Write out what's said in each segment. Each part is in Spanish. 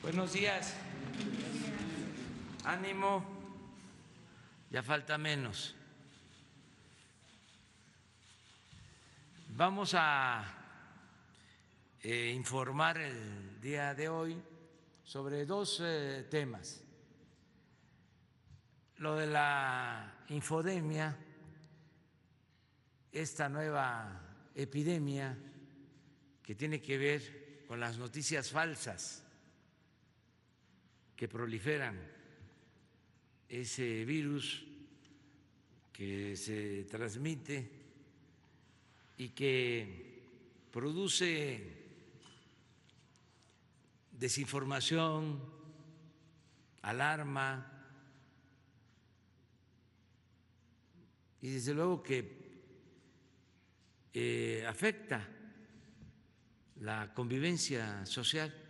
Buenos días. Ánimo, ya falta menos. Vamos a informar el día de hoy sobre dos temas. Lo de la infodemia, esta nueva epidemia que tiene que ver con las noticias falsas que proliferan, ese virus que se transmite y que produce desinformación, alarma y desde luego que afecta la convivencia social.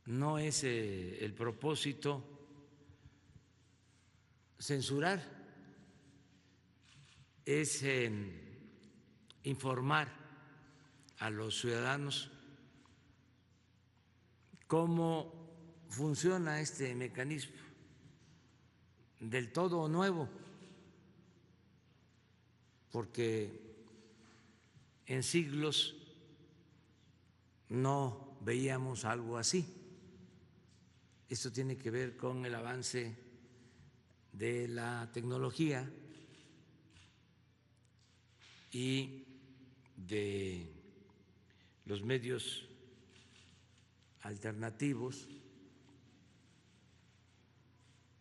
No es el propósito censurar, es informar a los ciudadanos cómo funciona este mecanismo del todo nuevo, porque en siglos no veíamos algo así. Esto tiene que ver con el avance de la tecnología y de los medios alternativos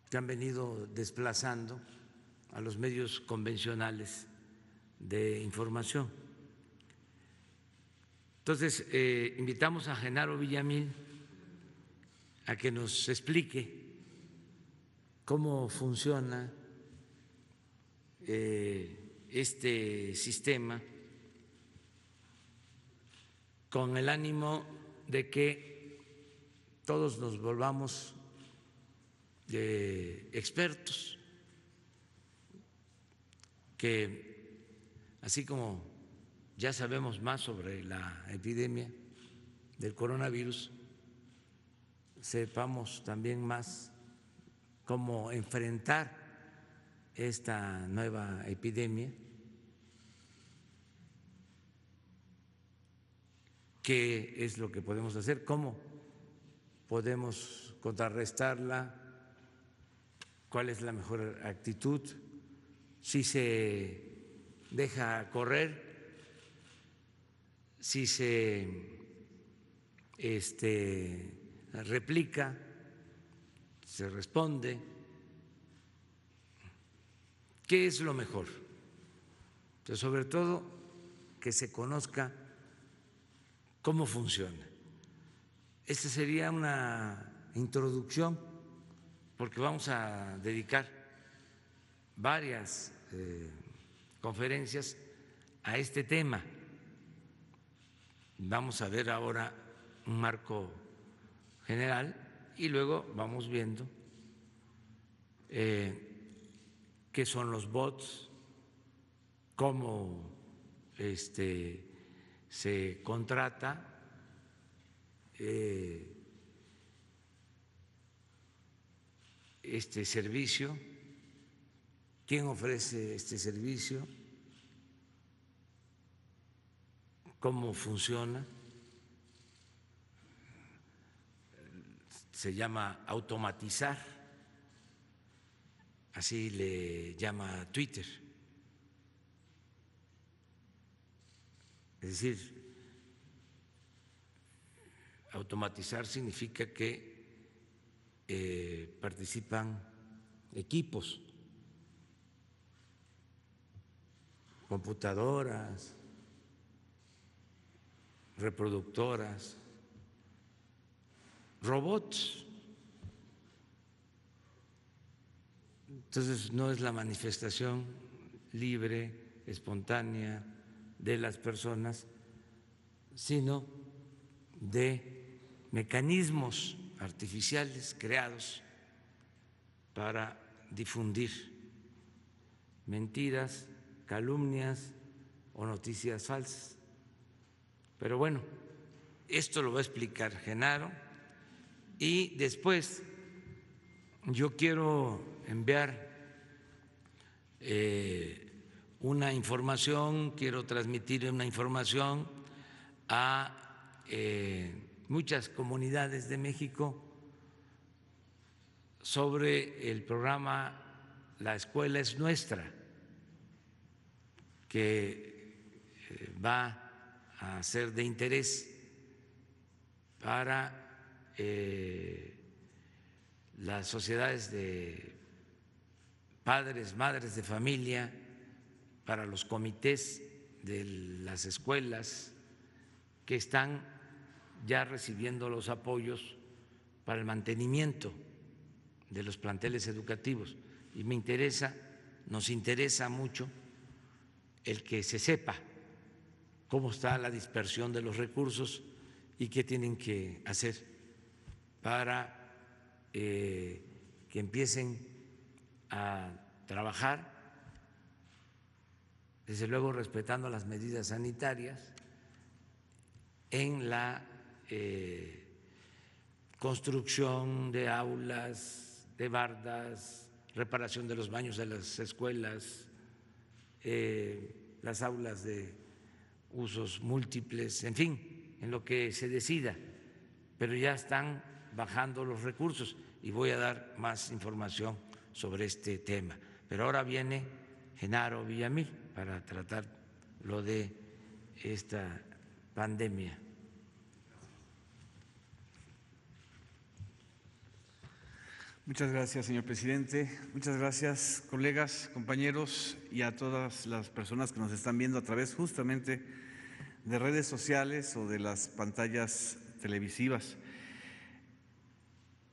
que han venido desplazando a los medios convencionales de información. Entonces, invitamos a Genaro Villamil a que nos explique cómo funciona este sistema, con el ánimo de que todos nos volvamos expertos, que así como ya sabemos más sobre la epidemia del coronavirus, sepamos también más cómo enfrentar esta nueva epidemia, qué es lo que podemos hacer, cómo podemos contrarrestarla, cuál es la mejor actitud, si se deja correr, si se replica, se responde, ¿qué es lo mejor? Pero sobre todo que se conozca cómo funciona. Esta sería una introducción, porque vamos a dedicar varias conferencias a este tema. Vamos a ver ahora un marco general y luego vamos viendo qué son los bots, cómo se contrata este servicio, quién ofrece este servicio, cómo funciona. Se llama automatizar, así le llama Twitter. Es decir, automatizar significa que participan equipos, computadoras, reproductoras, robots. Entonces no es la manifestación libre, espontánea de las personas, sino de mecanismos artificiales creados para difundir mentiras, calumnias o noticias falsas. Pero bueno, Esto lo va a explicar Genaro y después yo quiero enviar una información, quiero transmitir una información a muchas comunidades de México sobre el programa La Escuela es Nuestra, que va a ser de interés para las sociedades de padres, madres de familia, para los comités de las escuelas que están ya recibiendo los apoyos para el mantenimiento de los planteles educativos. Y me interesa, nos interesa mucho el que se sepa cómo está la dispersión de los recursos y qué tienen que hacer para que empiecen a trabajar, desde luego respetando las medidas sanitarias, en la construcción de aulas, de bardas, reparación de los baños de las escuelas, las aulas de usos múltiples, en fin, en lo que se decida, pero ya están bajando los recursos y voy a dar más información sobre este tema. Pero ahora viene Genaro Villamil para tratar lo de esta pandemia. Muchas gracias, señor presidente. Muchas gracias, colegas, compañeros y a todas las personas que nos están viendo a través justamente de redes sociales o de las pantallas televisivas.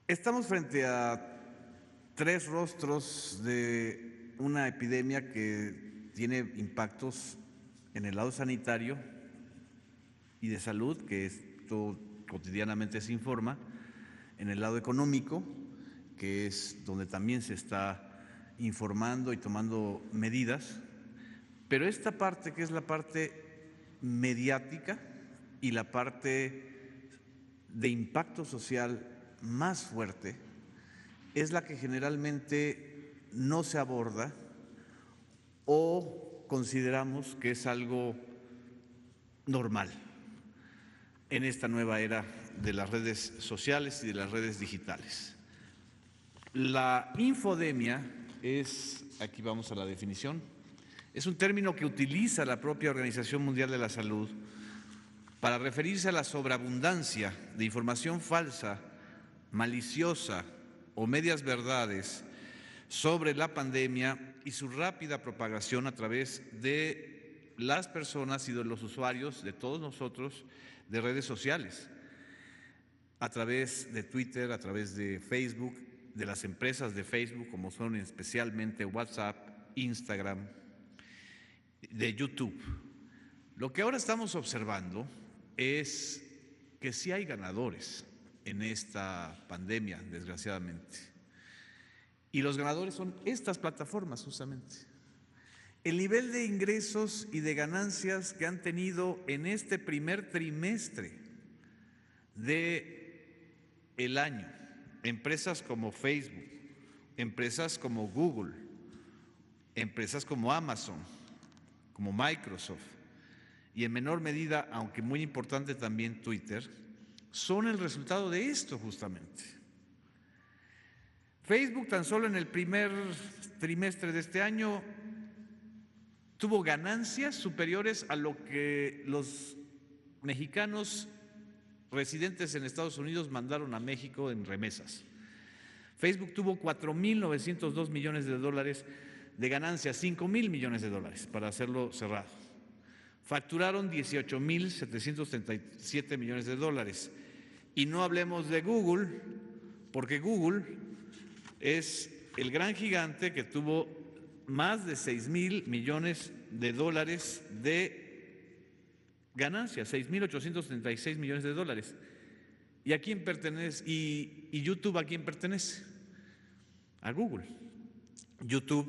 Estamos frente a tres rostros de una epidemia que tiene impactos en el lado sanitario y de salud, que esto cotidianamente se informa, en el lado económico, que es donde también se está informando y tomando medidas, pero esta parte que es la parte mediática y la parte de impacto social más fuerte es la que generalmente no se aborda o consideramos que es algo normal en esta nueva era de las redes sociales y de las redes digitales. La infodemia es, aquí vamos a la definición, es un término que utiliza la propia Organización Mundial de la Salud para referirse a la sobreabundancia de información falsa, maliciosa o medias verdades sobre la pandemia y su rápida propagación a través de las personas y de los usuarios, de todos nosotros, de redes sociales, a través de Twitter, a través de Facebook, de las empresas de Facebook, como son especialmente WhatsApp, Instagram, de YouTube. Lo que ahora estamos observando es que sí hay ganadores en esta pandemia, desgraciadamente. Y los ganadores son estas plataformas, justamente. El nivel de ingresos y de ganancias que han tenido en este primer trimestre del año, empresas como Facebook, empresas como Google, empresas como Amazon, como Microsoft y en menor medida, aunque muy importante también Twitter, son el resultado de esto justamente. Facebook tan solo en el primer trimestre de este año tuvo ganancias superiores a lo que los mexicanos residentes en Estados Unidos mandaron a México en remesas. Facebook tuvo 4.902 millones de dólares de ganancias, 5.000 millones de dólares, para hacerlo cerrado. Facturaron 18.737 millones de dólares. Y no hablemos de Google, porque Google es el gran gigante que tuvo más de 6.000 millones de dólares de ganancias, 6.836 millones de dólares. ¿Y a quién pertenece? ¿Y YouTube a quién pertenece? A Google. YouTube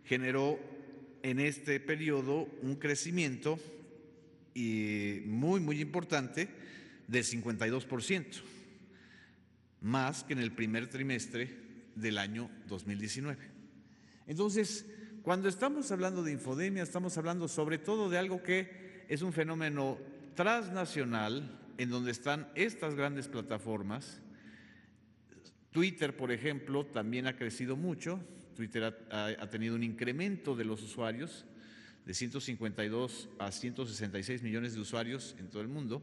generó en este periodo un crecimiento muy importante, del 52%, más que en el primer trimestre del año 2019. Entonces, cuando estamos hablando de infodemia, estamos hablando sobre todo de algo que es un fenómeno transnacional, en donde están estas grandes plataformas. Twitter, por ejemplo, también ha crecido mucho. Twitter ha tenido un incremento de los usuarios de 152 a 166 millones de usuarios en todo el mundo.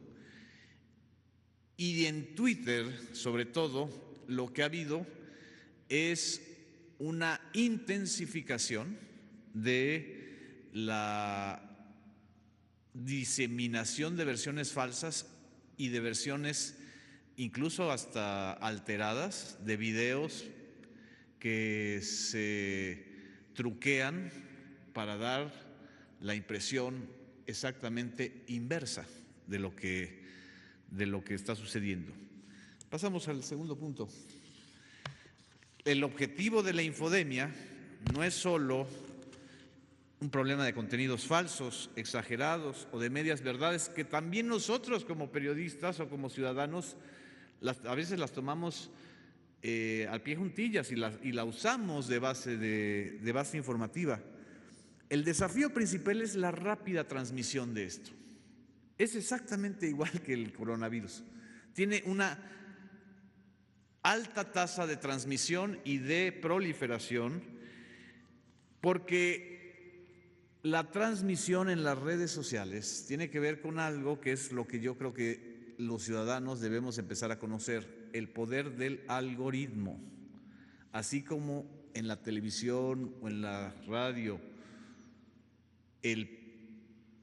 Y en Twitter, sobre todo, lo que ha habido es una intensificación de la diseminación de versiones falsas y de versiones incluso hasta alteradas de videos que se truquean para dar la impresión exactamente inversa de lo que está sucediendo. Pasamos al segundo punto. El objetivo de la infodemia no es solo un problema de contenidos falsos, exagerados o de medias verdades, que también nosotros como periodistas o como ciudadanos a veces las tomamos al pie juntillas y la usamos de base informativa. El desafío principal es la rápida transmisión de esto. Es exactamente igual que el coronavirus. Tiene una alta tasa de transmisión y de proliferación porque la transmisión en las redes sociales tiene que ver con algo que es lo que yo creo que los ciudadanos debemos empezar a conocer, el poder del algoritmo. Así como en la televisión o en la radio, el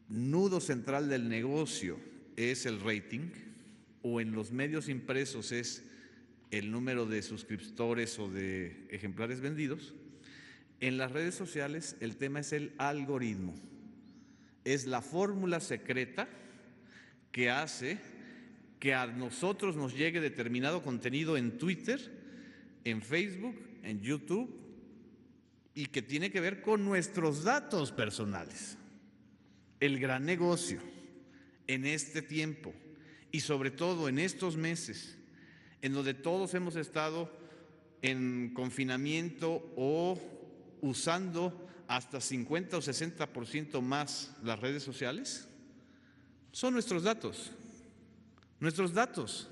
nudo central del negocio es el rating, o en los medios impresos es el número de suscriptores o de ejemplares vendidos, en las redes sociales el tema es el algoritmo. Es la fórmula secreta que hace que a nosotros nos llegue determinado contenido en Twitter, en Facebook, en YouTube, y que tiene que ver con nuestros datos personales. El gran negocio en este tiempo y sobre todo en estos meses, en donde todos hemos estado en confinamiento o usando hasta 50 o 60% más las redes sociales, son nuestros datos. Nuestros datos,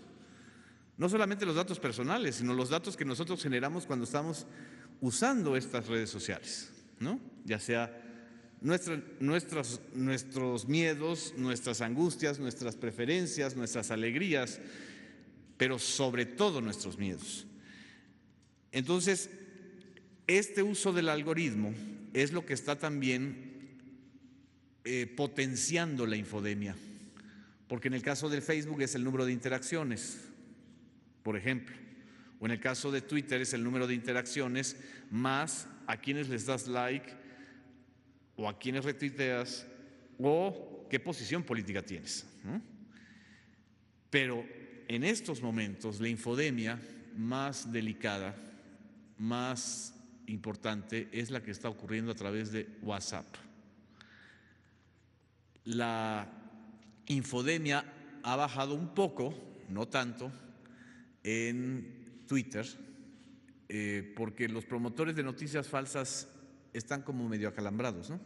no solamente los datos personales, sino los datos que nosotros generamos cuando estamos usando estas redes sociales, ¿no? Ya sea nuestros miedos, nuestras angustias, nuestras preferencias, nuestras alegrías, pero sobre todo nuestros miedos. Entonces, este uso del algoritmo es lo que está también potenciando la infodemia, porque en el caso del Facebook es el número de interacciones, por ejemplo, o en el caso de Twitter es el número de interacciones más a quienes les das like o a quienes retuiteas o qué posición política tienes, ¿no? Pero en estos momentos la infodemia más delicada, más importante, es la que está ocurriendo a través de WhatsApp. La infodemia ha bajado un poco, no tanto, en Twitter, porque los promotores de noticias falsas están como medio acalambrados, ¿no?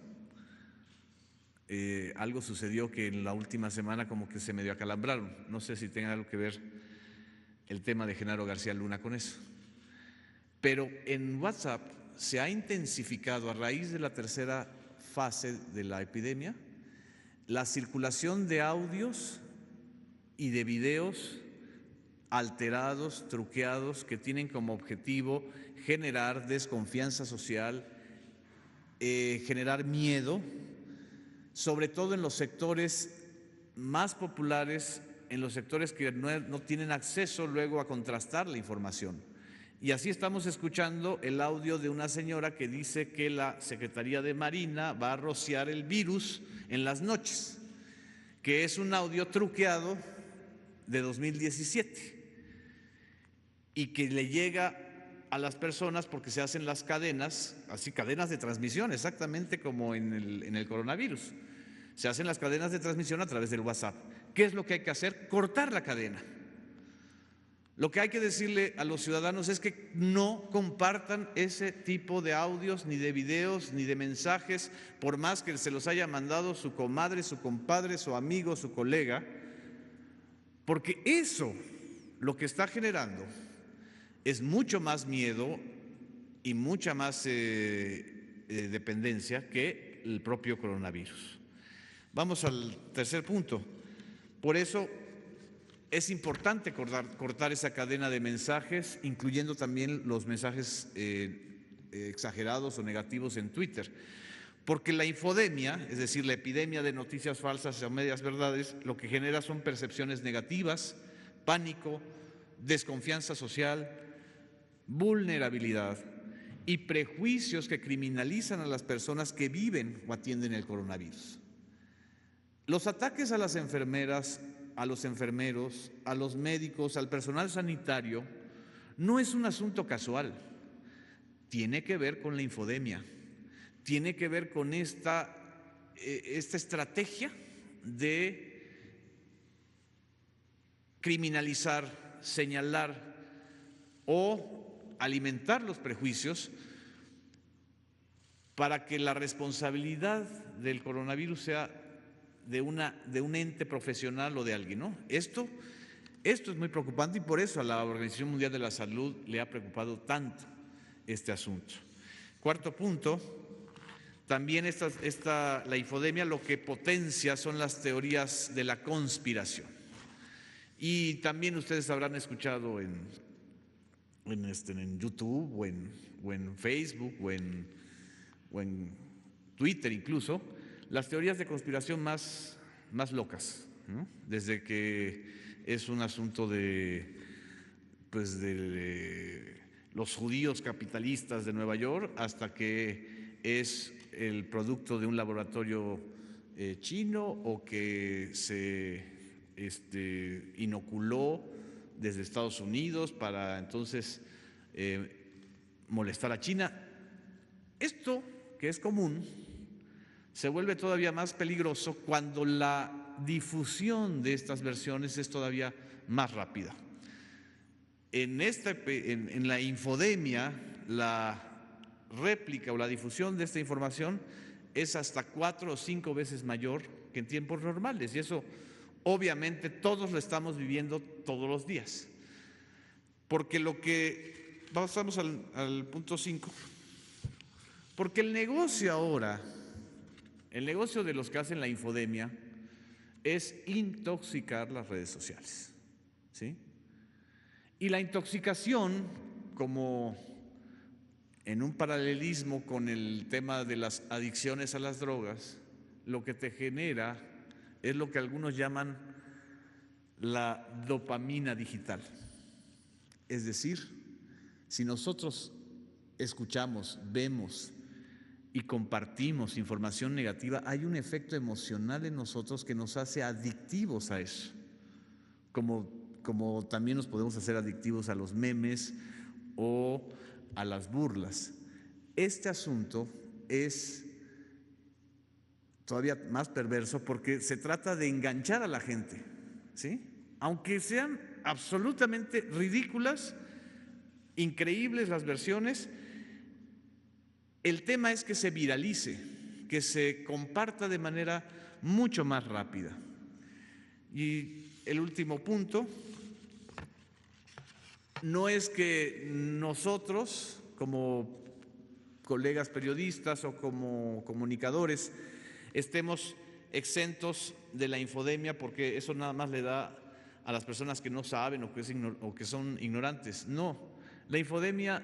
Algo sucedió que en la última semana como que se medio acalambraron. No sé si tenga algo que ver el tema de Genaro García Luna con eso. Pero en WhatsApp se ha intensificado a raíz de la tercera fase de la epidemia la circulación de audios y de videos alterados, truqueados, que tienen como objetivo generar desconfianza social, generar miedo, sobre todo en los sectores más populares, en los sectores que no tienen acceso luego a contrastar la información. Y así estamos escuchando el audio de una señora que dice que la Secretaría de Marina va a rociar el virus en las noches, que es un audio truqueado de 2017 y que le llega a las personas porque se hacen las cadenas, así cadenas de transmisión, exactamente como en el coronavirus. Se hacen las cadenas de transmisión a través del WhatsApp. ¿Qué es lo que hay que hacer? Cortar la cadena. Lo que hay que decirle a los ciudadanos es que no compartan ese tipo de audios, ni de videos, ni de mensajes, por más que se los haya mandado su comadre, su compadre, su amigo, su colega, porque eso lo que está generando es mucho más miedo y mucha más dependencia que el propio coronavirus. Vamos al tercer punto. Por eso es importante cortar esa cadena de mensajes, incluyendo también los mensajes exagerados o negativos en Twitter. Porque la infodemia, es decir, la epidemia de noticias falsas o medias verdades, lo que genera son percepciones negativas, pánico, desconfianza social, vulnerabilidad y prejuicios que criminalizan a las personas que viven o atienden el coronavirus. Los ataques a las enfermeras, a los enfermeros, a los médicos, al personal sanitario, no es un asunto casual. Tiene que ver con la infodemia, tiene que ver con esta estrategia de criminalizar, señalar o alimentar los prejuicios para que la responsabilidad del coronavirus sea de un ente profesional o de alguien, ¿no? Esto es muy preocupante y por eso a la Organización Mundial de la Salud le ha preocupado tanto este asunto. Cuarto punto, también la infodemia lo que potencia son las teorías de la conspiración. Y también ustedes habrán escuchado en YouTube o en Facebook o en Twitter incluso, las teorías de conspiración más locas, ¿no? Desde que es un asunto de los judíos capitalistas de Nueva York hasta que es el producto de un laboratorio chino o que se inoculó desde Estados Unidos para entonces molestar a China. Esto, que es común, se vuelve todavía más peligroso cuando la difusión de estas versiones es todavía más rápida. En la infodemia, la réplica o la difusión de esta información es hasta 4 o 5 veces mayor que en tiempos normales, y eso obviamente todos lo estamos viviendo todos los días. Porque pasamos al punto 5, porque el negocio ahora, el negocio de los que hacen la infodemia es intoxicar las redes sociales, ¿sí? Y la intoxicación, como en un paralelismo con el tema de las adicciones a las drogas, lo que te genera es lo que algunos llaman la dopamina digital. Es decir, si nosotros escuchamos, vemos y compartimos información negativa, hay un efecto emocional en nosotros que nos hace adictivos a eso, como también nos podemos hacer adictivos a los memes o a las burlas. Este asunto es todavía más perverso porque se trata de enganchar a la gente, ¿sí? Aunque sean absolutamente ridículas, increíbles las versiones, el tema es que se viralice, que se comparta de manera mucho más rápida. Y el último punto, no es que nosotros, como colegas periodistas o como comunicadores, estemos exentos de la infodemia, porque eso nada más le da a las personas que no saben o que son ignorantes. No, la infodemia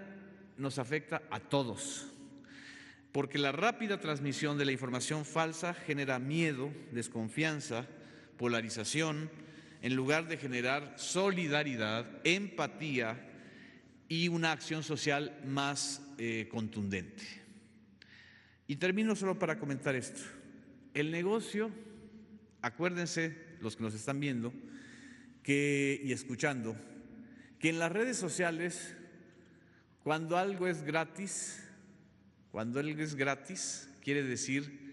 nos afecta a todos, porque la rápida transmisión de la información falsa genera miedo, desconfianza, polarización, en lugar de generar solidaridad, empatía y una acción social más contundente. Y termino solo para comentar esto. El negocio, acuérdense, los que nos están viendo y escuchando, que en las redes sociales, cuando algo es gratis, quiere decir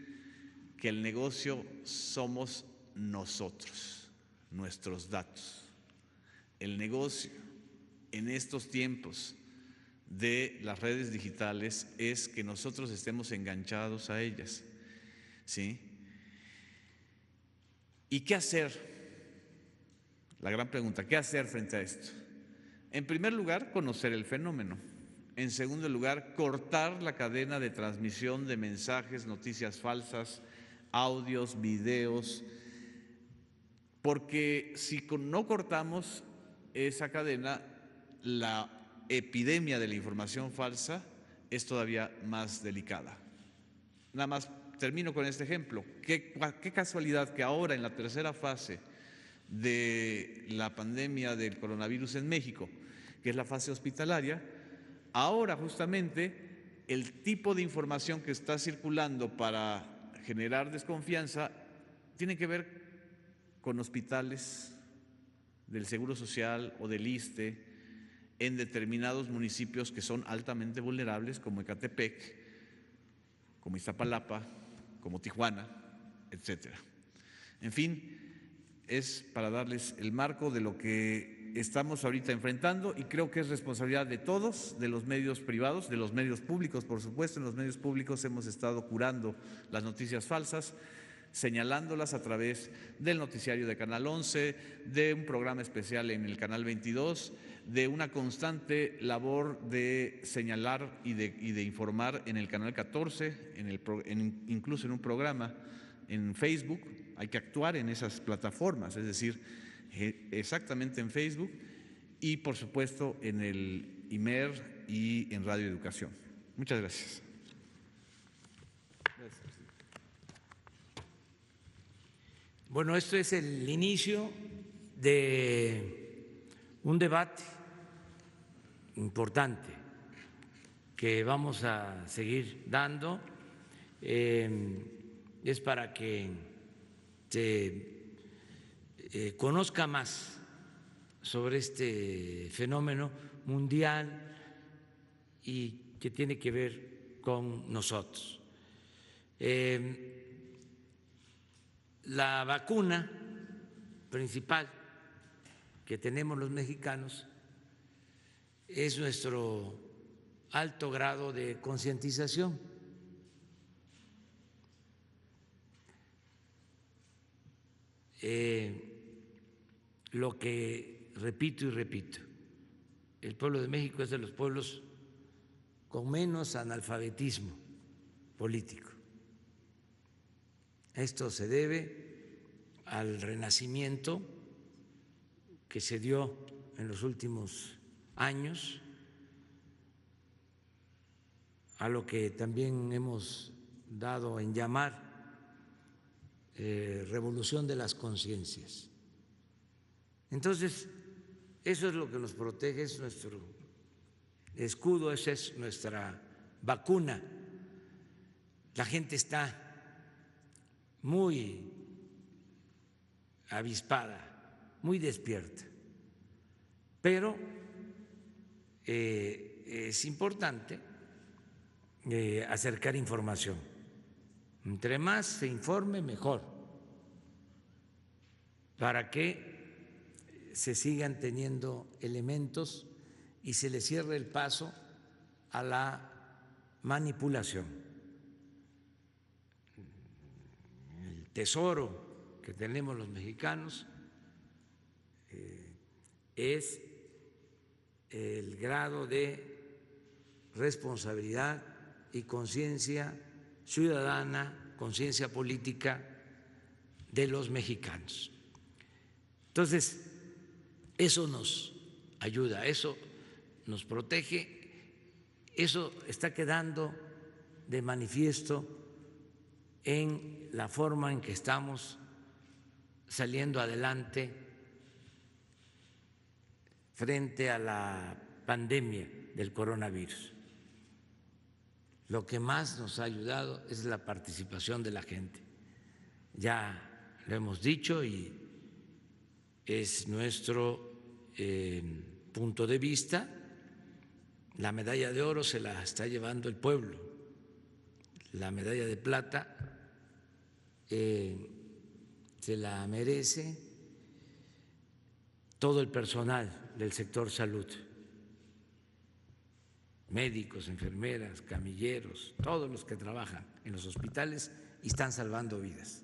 que el negocio somos nosotros, nuestros datos. El negocio en estos tiempos de las redes digitales es que nosotros estemos enganchados a ellas, ¿sí? ¿Y qué hacer? La gran pregunta, ¿qué hacer frente a esto? En primer lugar, conocer el fenómeno. En segundo lugar, cortar la cadena de transmisión de mensajes, noticias falsas, audios, videos, porque si no cortamos esa cadena, la epidemia de la información falsa es todavía más delicada. Nada más termino con este ejemplo. Qué casualidad que ahora en la tercera fase de la pandemia del coronavirus en México, que es la fase hospitalaria, ahora justamente el tipo de información que está circulando para generar desconfianza tiene que ver con hospitales del Seguro Social o del ISSSTE en determinados municipios que son altamente vulnerables, como Ecatepec, como Iztapalapa, como Tijuana, etcétera. En fin, es para darles el marco de lo que estamos ahorita enfrentando y creo que es responsabilidad de todos, de los medios privados, de los medios públicos, por supuesto. En los medios públicos hemos estado curando las noticias falsas, señalándolas a través del noticiario de Canal 11, de un programa especial en el Canal 22, de una constante labor de señalar y de informar en el Canal 14, incluso en un programa en Facebook. Hay que actuar en esas plataformas, es decir, exactamente en Facebook y por supuesto en el IMER y en Radio Educación. Muchas gracias. Bueno, esto es el inicio de un debate importante que vamos a seguir dando. Es para que se conozca más sobre este fenómeno mundial y que tiene que ver con nosotros. La vacuna principal que tenemos los mexicanos es nuestro alto grado de concientización. Lo que repito y repito, el pueblo de México es de los pueblos con menos analfabetismo político. Esto se debe al renacimiento que se dio en los últimos años, a lo que también hemos dado en llamar revolución de las conciencias. Entonces, eso es lo que nos protege, es nuestro escudo, esa es nuestra vacuna. La gente está muy avispada, muy despierta, pero es importante acercar información. Entre más se informe, mejor, para que se sigan teniendo elementos y se le cierre el paso a la manipulación. El tesoro que tenemos los mexicanos es el grado de responsabilidad y conciencia ciudadana, conciencia política de los mexicanos. Entonces, eso nos ayuda, eso nos protege, eso está quedando de manifiesto en la forma en que estamos saliendo adelante frente a la pandemia del coronavirus. Lo que más nos ha ayudado es la participación de la gente. Ya lo hemos dicho y es nuestro punto de vista. La medalla de oro se la está llevando el pueblo, la medalla de plata se la merece todo el personal del sector salud, médicos, enfermeras, camilleros, todos los que trabajan en los hospitales y están salvando vidas.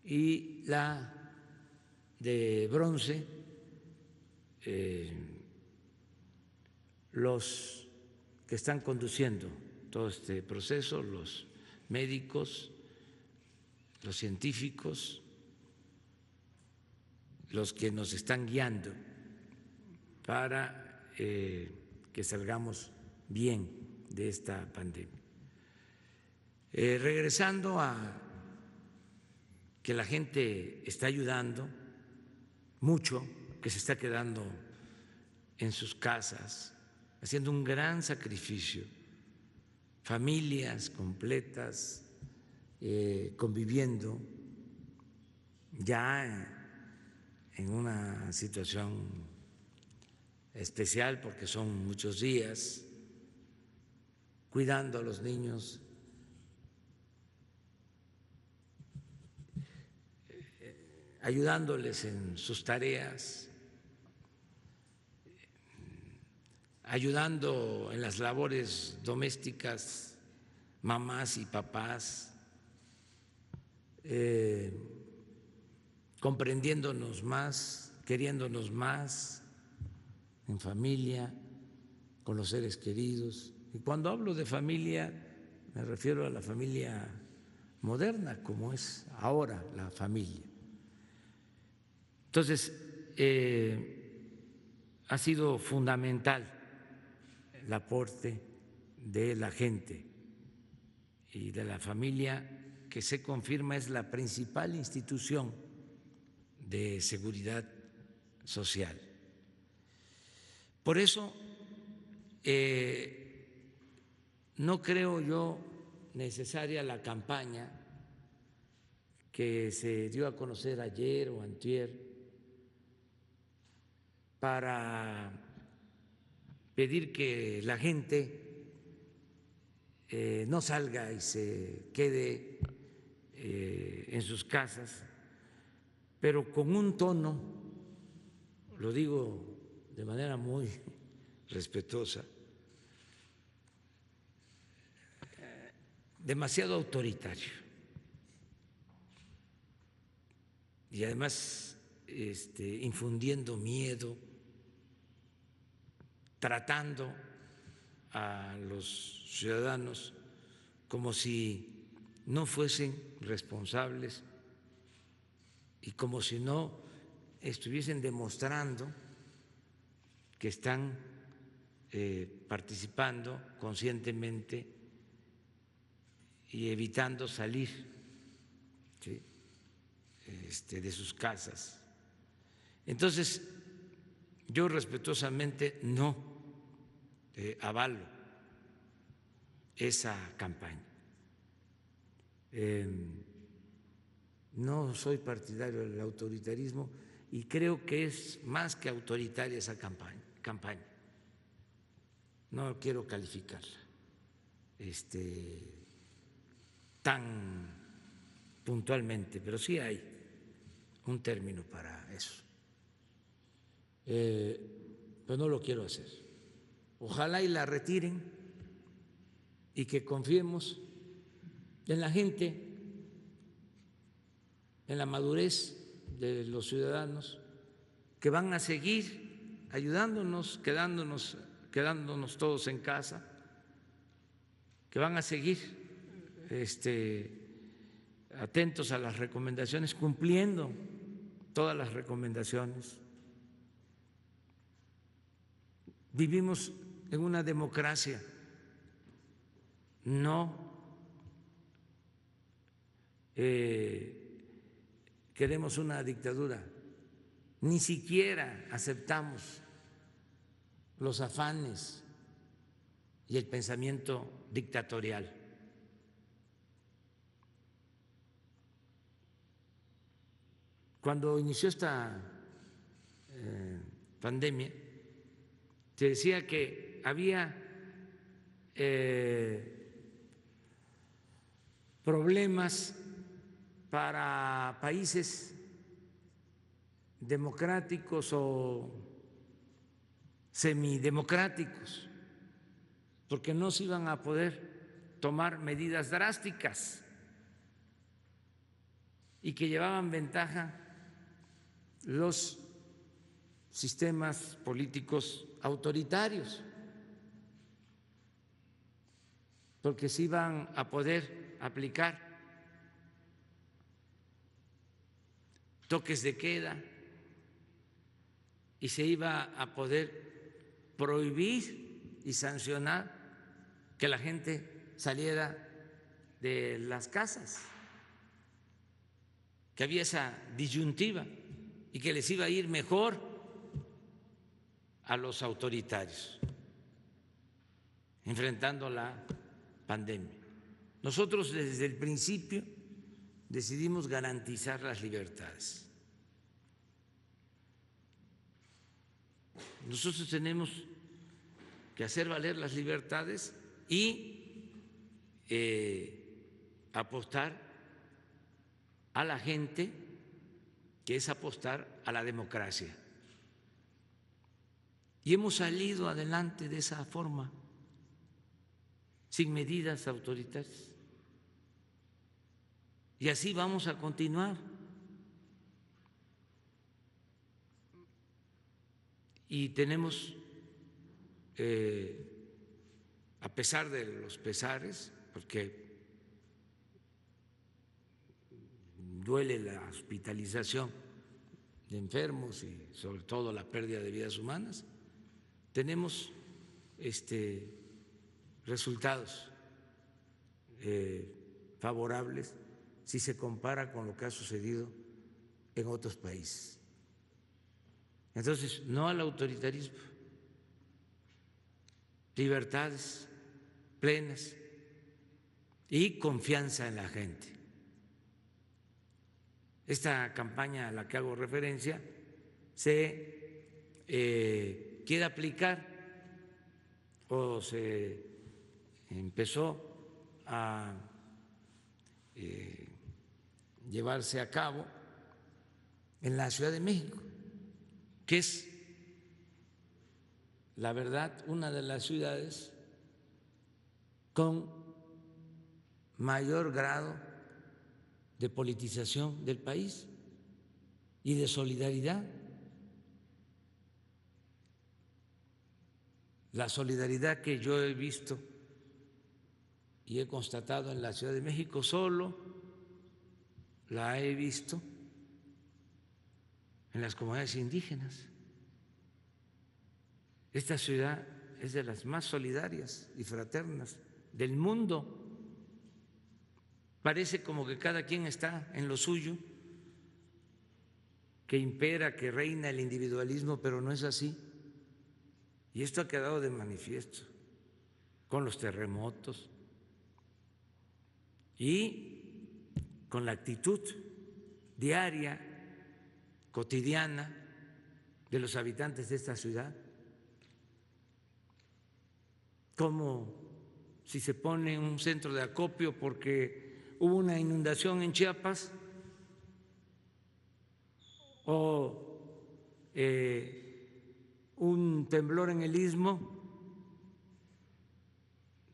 Y la de bronce, los que están conduciendo todo este proceso, los médicos, los científicos, los que nos están guiando para que salgamos bien de esta pandemia. Regresando a que la gente está ayudando mucho, que se está quedando en sus casas, haciendo un gran sacrificio, familias completas conviviendo ya en una situación especial porque son muchos días, cuidando a los niños, ayudándoles en sus tareas, ayudando en las labores domésticas, mamás y papás, comprendiéndonos más, queriéndonos más en familia, con los seres queridos. Y cuando hablo de familia, me refiero a la familia moderna, como es ahora la familia. Entonces, ha sido fundamental el aporte de la gente y de la familia, que se confirma es la principal institución de seguridad social. Por eso, no creo yo necesaria la campaña que se dio a conocer ayer o antier para pedir que la gente no salga y se quede en sus casas, pero con un tono, lo digo de manera muy respetuosa, demasiado autoritario y además infundiendo miedo, tratando a los ciudadanos como si no fuesen responsables y como si no estuviesen demostrando que están participando conscientemente y evitando salir, ¿sí?, de sus casas. Entonces, yo respetuosamente no avalo esa campaña. No soy partidario del autoritarismo y creo que es más que autoritaria esa campaña. No quiero calificarla tan puntualmente, pero sí hay un término para eso. Pero no lo quiero hacer. Ojalá y la retiren y que confiemos en la gente, en la madurez de los ciudadanos, que van a seguir ayudándonos, quedándonos todos en casa, que van a seguir atentos a las recomendaciones, cumpliendo todas las recomendaciones. Vivimos en una democracia, no queremos una dictadura, ni siquiera aceptamos los afanes y el pensamiento dictatorial. Cuando inició esta pandemia, se decía que había problemas para países democráticos o semidemocráticos, porque no se iban a poder tomar medidas drásticas y que llevaban ventaja los sistemas políticos autoritarios, porque se iban a poder aplicar toques de queda y se iba a poder prohibir y sancionar que la gente saliera de las casas, que había esa disyuntiva y que les iba a ir mejor a los autoritarios enfrentando la pandemia. Nosotros desde el principio decidimos garantizar las libertades. Nosotros tenemos que hacer valer las libertades y apostar a la gente, que es apostar a la democracia. Y hemos salido adelante de esa forma, sin medidas autoritarias. Y así vamos a continuar. Y tenemos, a pesar de los pesares, porque duele la hospitalización de enfermos y sobre todo la pérdida de vidas humanas, tenemos resultados favorables si se compara con lo que ha sucedido en otros países. Entonces, no al autoritarismo, libertades plenas y confianza en la gente. Esta campaña a la que hago referencia se quiere aplicar o se empezó a llevarse a cabo en la Ciudad de México, que es, la verdad, una de las ciudades con mayor grado de politización del país y de solidaridad. La solidaridad que yo he visto y he constatado en la Ciudad de México solo la he visto en las comunidades indígenas. Esta ciudad es de las más solidarias y fraternas del mundo. Parece como que cada quien está en lo suyo, que impera, que reina el individualismo, pero no es así. Y esto ha quedado de manifiesto con los terremotos y con la actitud diaria, cotidiana de los habitantes de esta ciudad. Como si se pone un centro de acopio porque hubo una inundación en Chiapas o un temblor en el Istmo,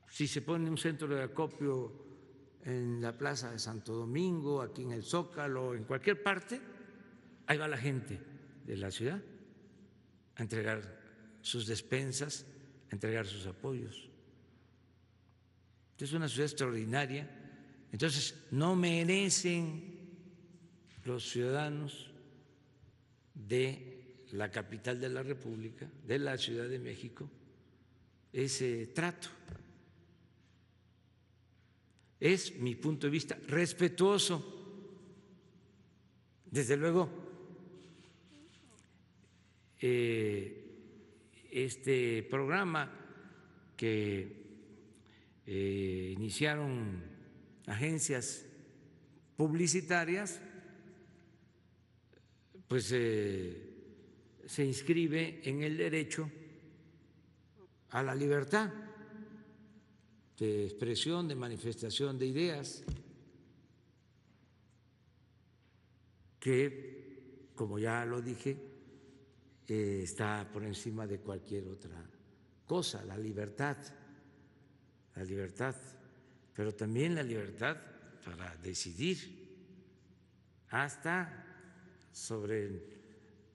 si se pone un centro de acopio en la Plaza de Santo Domingo, aquí en el Zócalo, en cualquier parte, ahí va la gente de la ciudad a entregar sus despensas, a entregar sus apoyos. Es una ciudad extraordinaria. Entonces, no merecen los ciudadanos de la capital de la República, de la Ciudad de México, ese trato. Es mi punto de vista respetuoso. Desde luego, este programa que iniciaron agencias publicitarias, pues se inscribe en el derecho a la libertad de expresión, de manifestación de ideas. que, como ya lo dije, está por encima de cualquier otra cosa, la libertad, pero también la libertad para decidir hasta sobre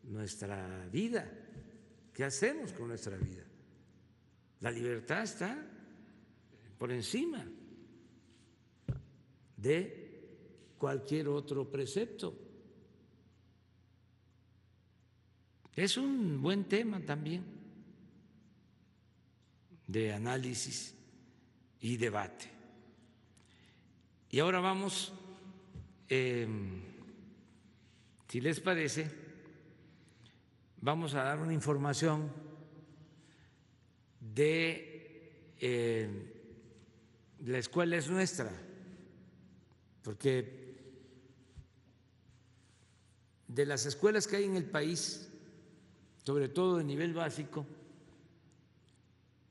nuestra vida, qué hacemos con nuestra vida. La libertad está por encima de cualquier otro precepto. Es un buen tema también de análisis y debate. Y ahora vamos, si les parece, vamos a dar una información de la escuela es nuestra, porque de las escuelas que hay en el país, sobre todo de nivel básico,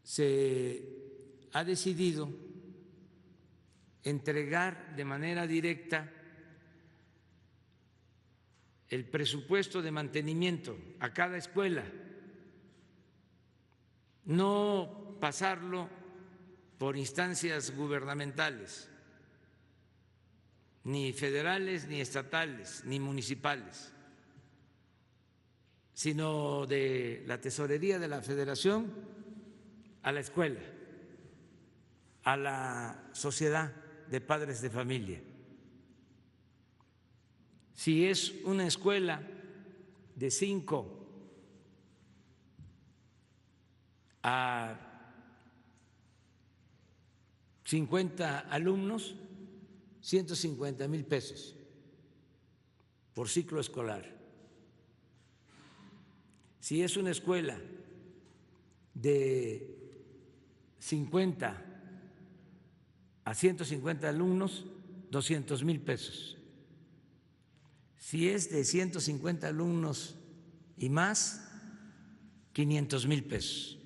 se ha decidido entregar de manera directa el presupuesto de mantenimiento a cada escuela, no pasarlo por instancias gubernamentales, ni federales, ni estatales, ni municipales, sino de la tesorería de la Federación a la escuela, a la sociedad de padres de familia. Si es una escuela de 5 a 50 alumnos, 150,000 pesos por ciclo escolar. Si es una escuela de 50 a 150 alumnos, 200,000 pesos. Si es de 150 alumnos y más, 500,000 pesos.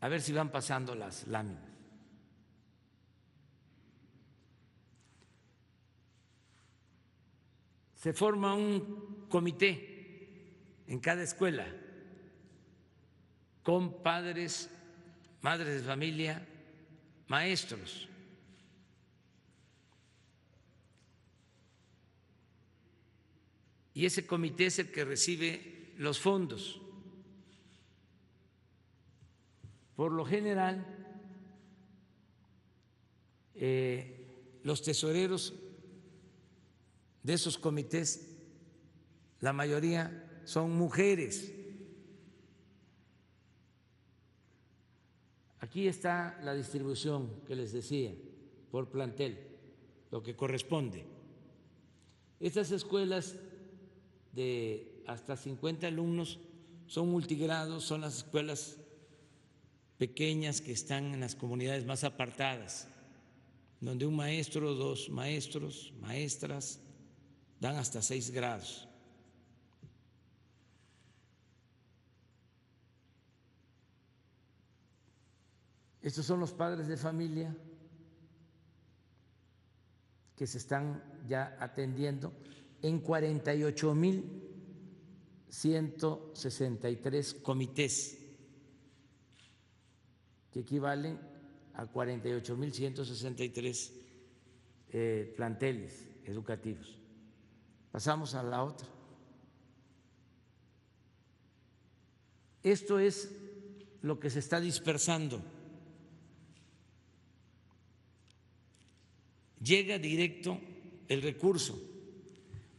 A ver si van pasando las láminas. Se forma un comité en cada escuela con padres, madres de familia, maestros. Y ese comité es el que recibe los fondos. Por lo general, los tesoreros de esos comités, la mayoría son mujeres. Aquí está la distribución que les decía por plantel, lo que corresponde. Estas escuelas de hasta 50 alumnos son multigrados, son las escuelas pequeñas que están en las comunidades más apartadas, donde un maestro, 2 maestros, maestras, dan hasta 6 grados. Estos son los padres de familia que se están ya atendiendo en 48,163 comités, que equivalen a 48,163 planteles educativos. Pasamos a la otra. Esto es lo que se está dispersando. Llega directo el recurso.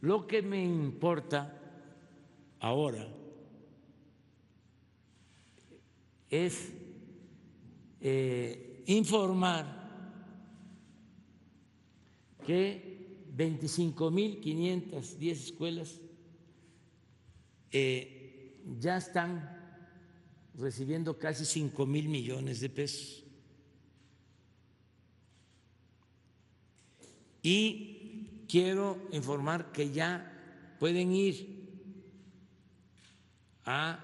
Lo que me importa ahora es informar que 25,510 escuelas ya están recibiendo casi 5,000 millones de pesos. Y quiero informar que ya pueden ir a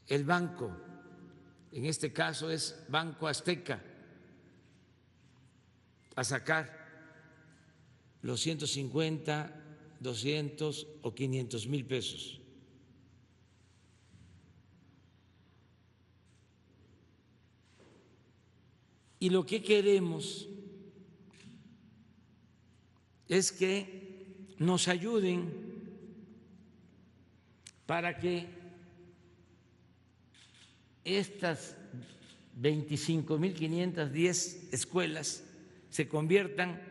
el banco, en este caso es Banco Azteca, a sacar los 150, 200 o 500,000 pesos. Y lo que queremos es que nos ayuden para que estas 25,510 escuelas se conviertan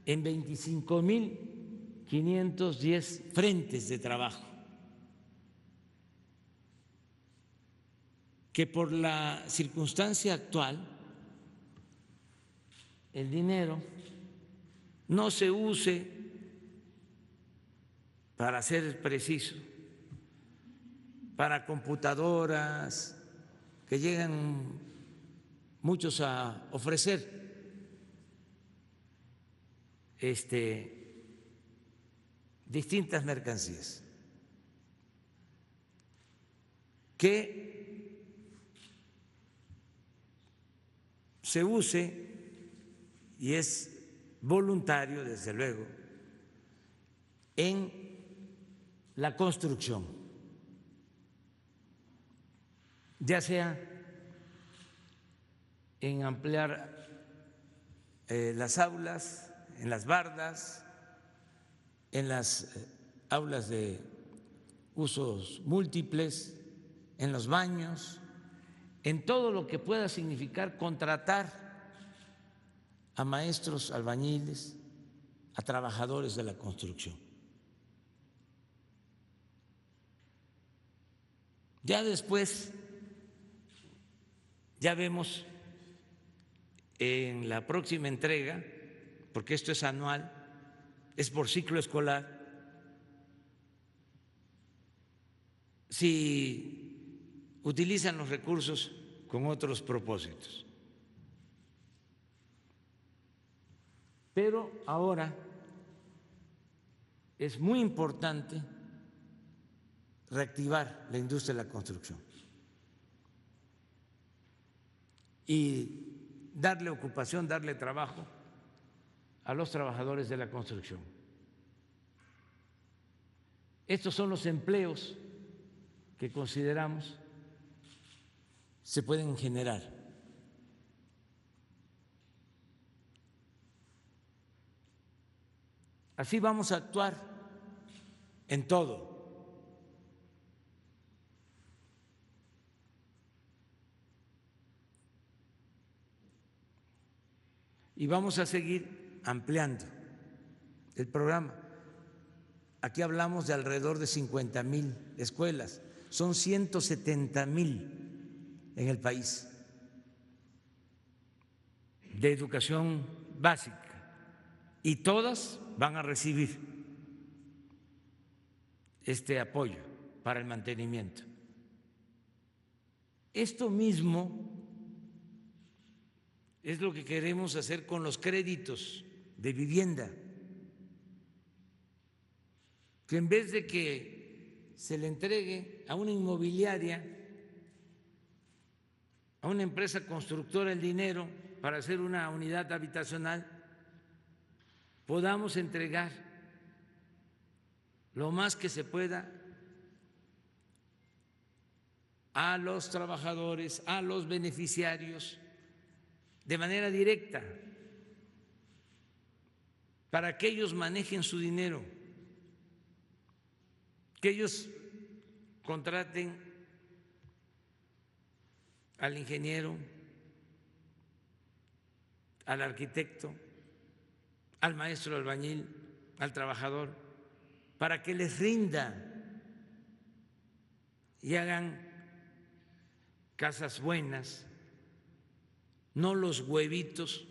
en 25,510 frentes de trabajo, que por la circunstancia actual el dinero no se use, para ser preciso, para computadoras que llegan muchos a ofrecer distintas mercancías, que se use, y es voluntario, desde luego, en la construcción, ya sea en ampliar las aulas, en las bardas, en las aulas de usos múltiples, en los baños, en todo lo que pueda significar contratar a maestros, albañiles, a trabajadores de la construcción. Ya después, ya vemos en la próxima entrega, porque esto es anual, es por ciclo escolar, si utilizan los recursos con otros propósitos. Pero ahora es muy importante reactivar la industria de la construcción y darle ocupación, darle trabajo a los trabajadores de la construcción. Estos son los empleos que consideramos se pueden generar. Así vamos a actuar en todo. Y vamos a seguir ampliando el programa. Aquí hablamos de alrededor de 50,000 escuelas, son 170,000 en el país de educación básica, y todas van a recibir este apoyo para el mantenimiento. Esto mismo es lo que queremos hacer con los créditos de vivienda, que en vez de que se le entregue a una inmobiliaria, a una empresa constructora el dinero para hacer una unidad habitacional, podamos entregar lo más que se pueda a los trabajadores, a los beneficiarios, de manera directa, para que ellos manejen su dinero, que ellos contraten al ingeniero, al arquitecto, al maestro albañil, al trabajador, para que les rinda y hagan casas buenas, no los huevitos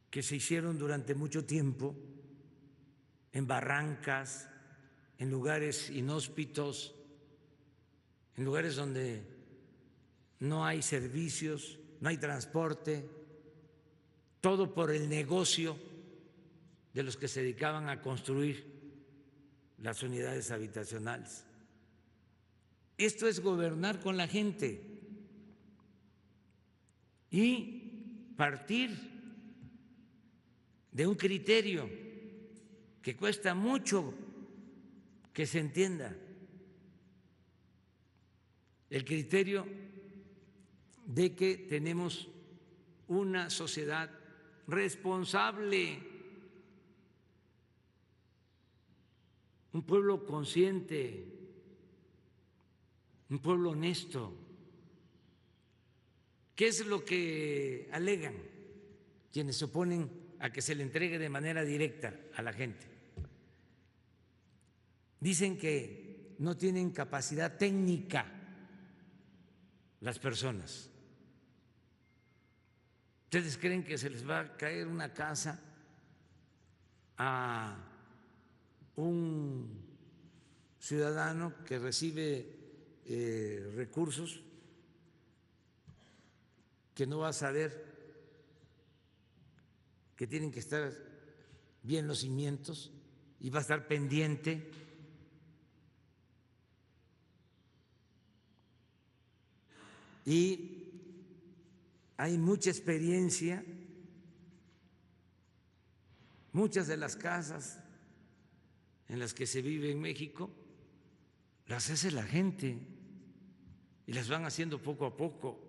que se hicieron durante mucho tiempo en barrancas, en lugares inhóspitos, en lugares donde no hay servicios, no hay transporte, todo por el negocio de los que se dedicaban a construir las unidades habitacionales. Esto es gobernar con la gente y partir de un criterio que cuesta mucho que se entienda, el criterio de que tenemos una sociedad responsable, un pueblo consciente, un pueblo honesto. ¿Qué es lo que alegan quienes se oponen a que se le entregue de manera directa a la gente? Dicen que no tienen capacidad técnica las personas. ¿Ustedes creen que se les va a caer una casa a un ciudadano que recibe recursos, que no va a saber que tienen que estar bien los cimientos y va a estar pendiente? Y hay mucha experiencia, muchas de las casas en las que se vive en México las hace la gente y las van haciendo poco a poco.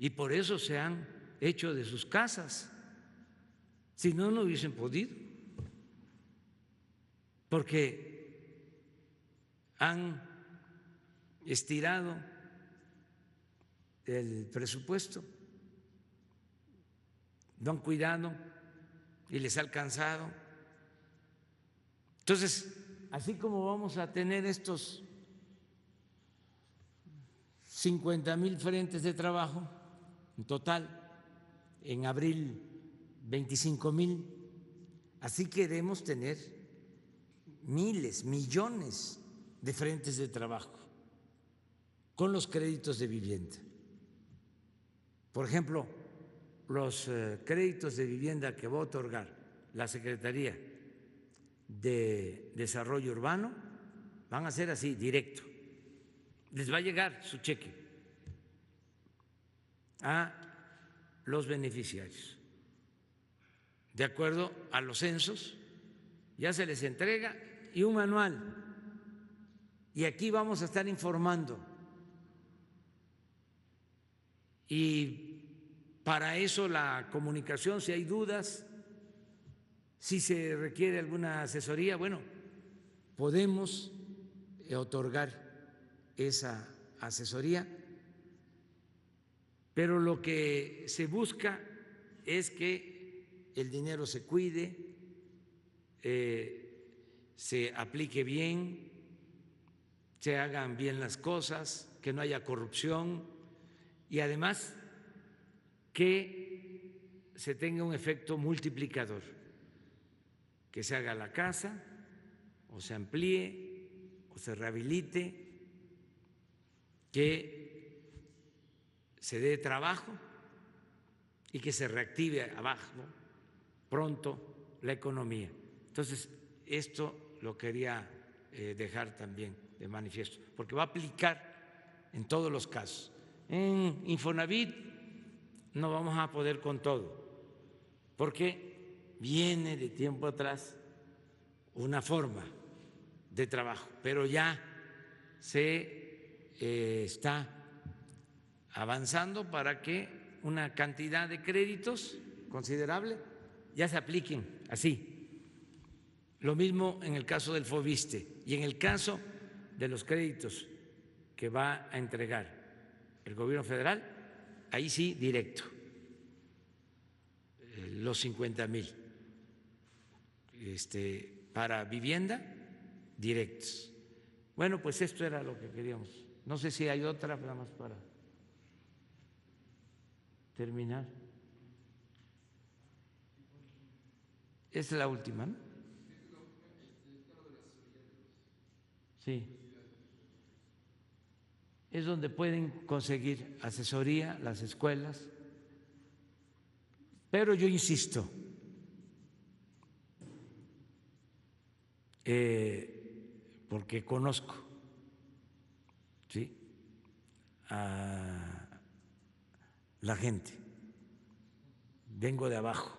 Y por eso se han hecho de sus casas. Si no, no hubiesen podido, porque han estirado el presupuesto, lo han cuidado y les ha alcanzado. Entonces, así como vamos a tener estos 50,000 frentes de trabajo en total, en abril 25,000, así queremos tener miles, millones de frentes de trabajo con los créditos de vivienda. Por ejemplo, los créditos de vivienda que va a otorgar la Secretaría de Desarrollo Urbano van a ser así, directo. Les va a llegar su cheque a los beneficiarios. De acuerdo a los censos, ya se les entrega y un manual. Y aquí vamos a estar informando. Y para eso la comunicación, si hay dudas, si se requiere alguna asesoría, bueno, podemos otorgar esa asesoría, pero lo que se busca es que el dinero se cuide, se aplique bien, se hagan bien las cosas, que no haya corrupción y además que se tenga un efecto multiplicador, que se haga la casa o se amplíe o se rehabilite, que se dé trabajo y que se reactive abajo pronto la economía. Entonces, esto lo quería dejar también de manifiesto, porque va a aplicar en todos los casos. En Infonavit no vamos a poder con todo, porque viene de tiempo atrás una forma de trabajo, pero ya se está avanzando para que una cantidad de créditos considerable ya se apliquen así. Lo mismo en el caso del Fobiste y en el caso de los créditos que va a entregar el gobierno federal, ahí sí directo, los 50,000 para vivienda directos. Bueno, pues esto era lo que queríamos. No sé si hay otra, nada más para terminar. Es la última, ¿no? Sí. Es donde pueden conseguir asesoría las escuelas, pero yo insisto, porque conozco, ¿sí?, a la gente vengo de abajo.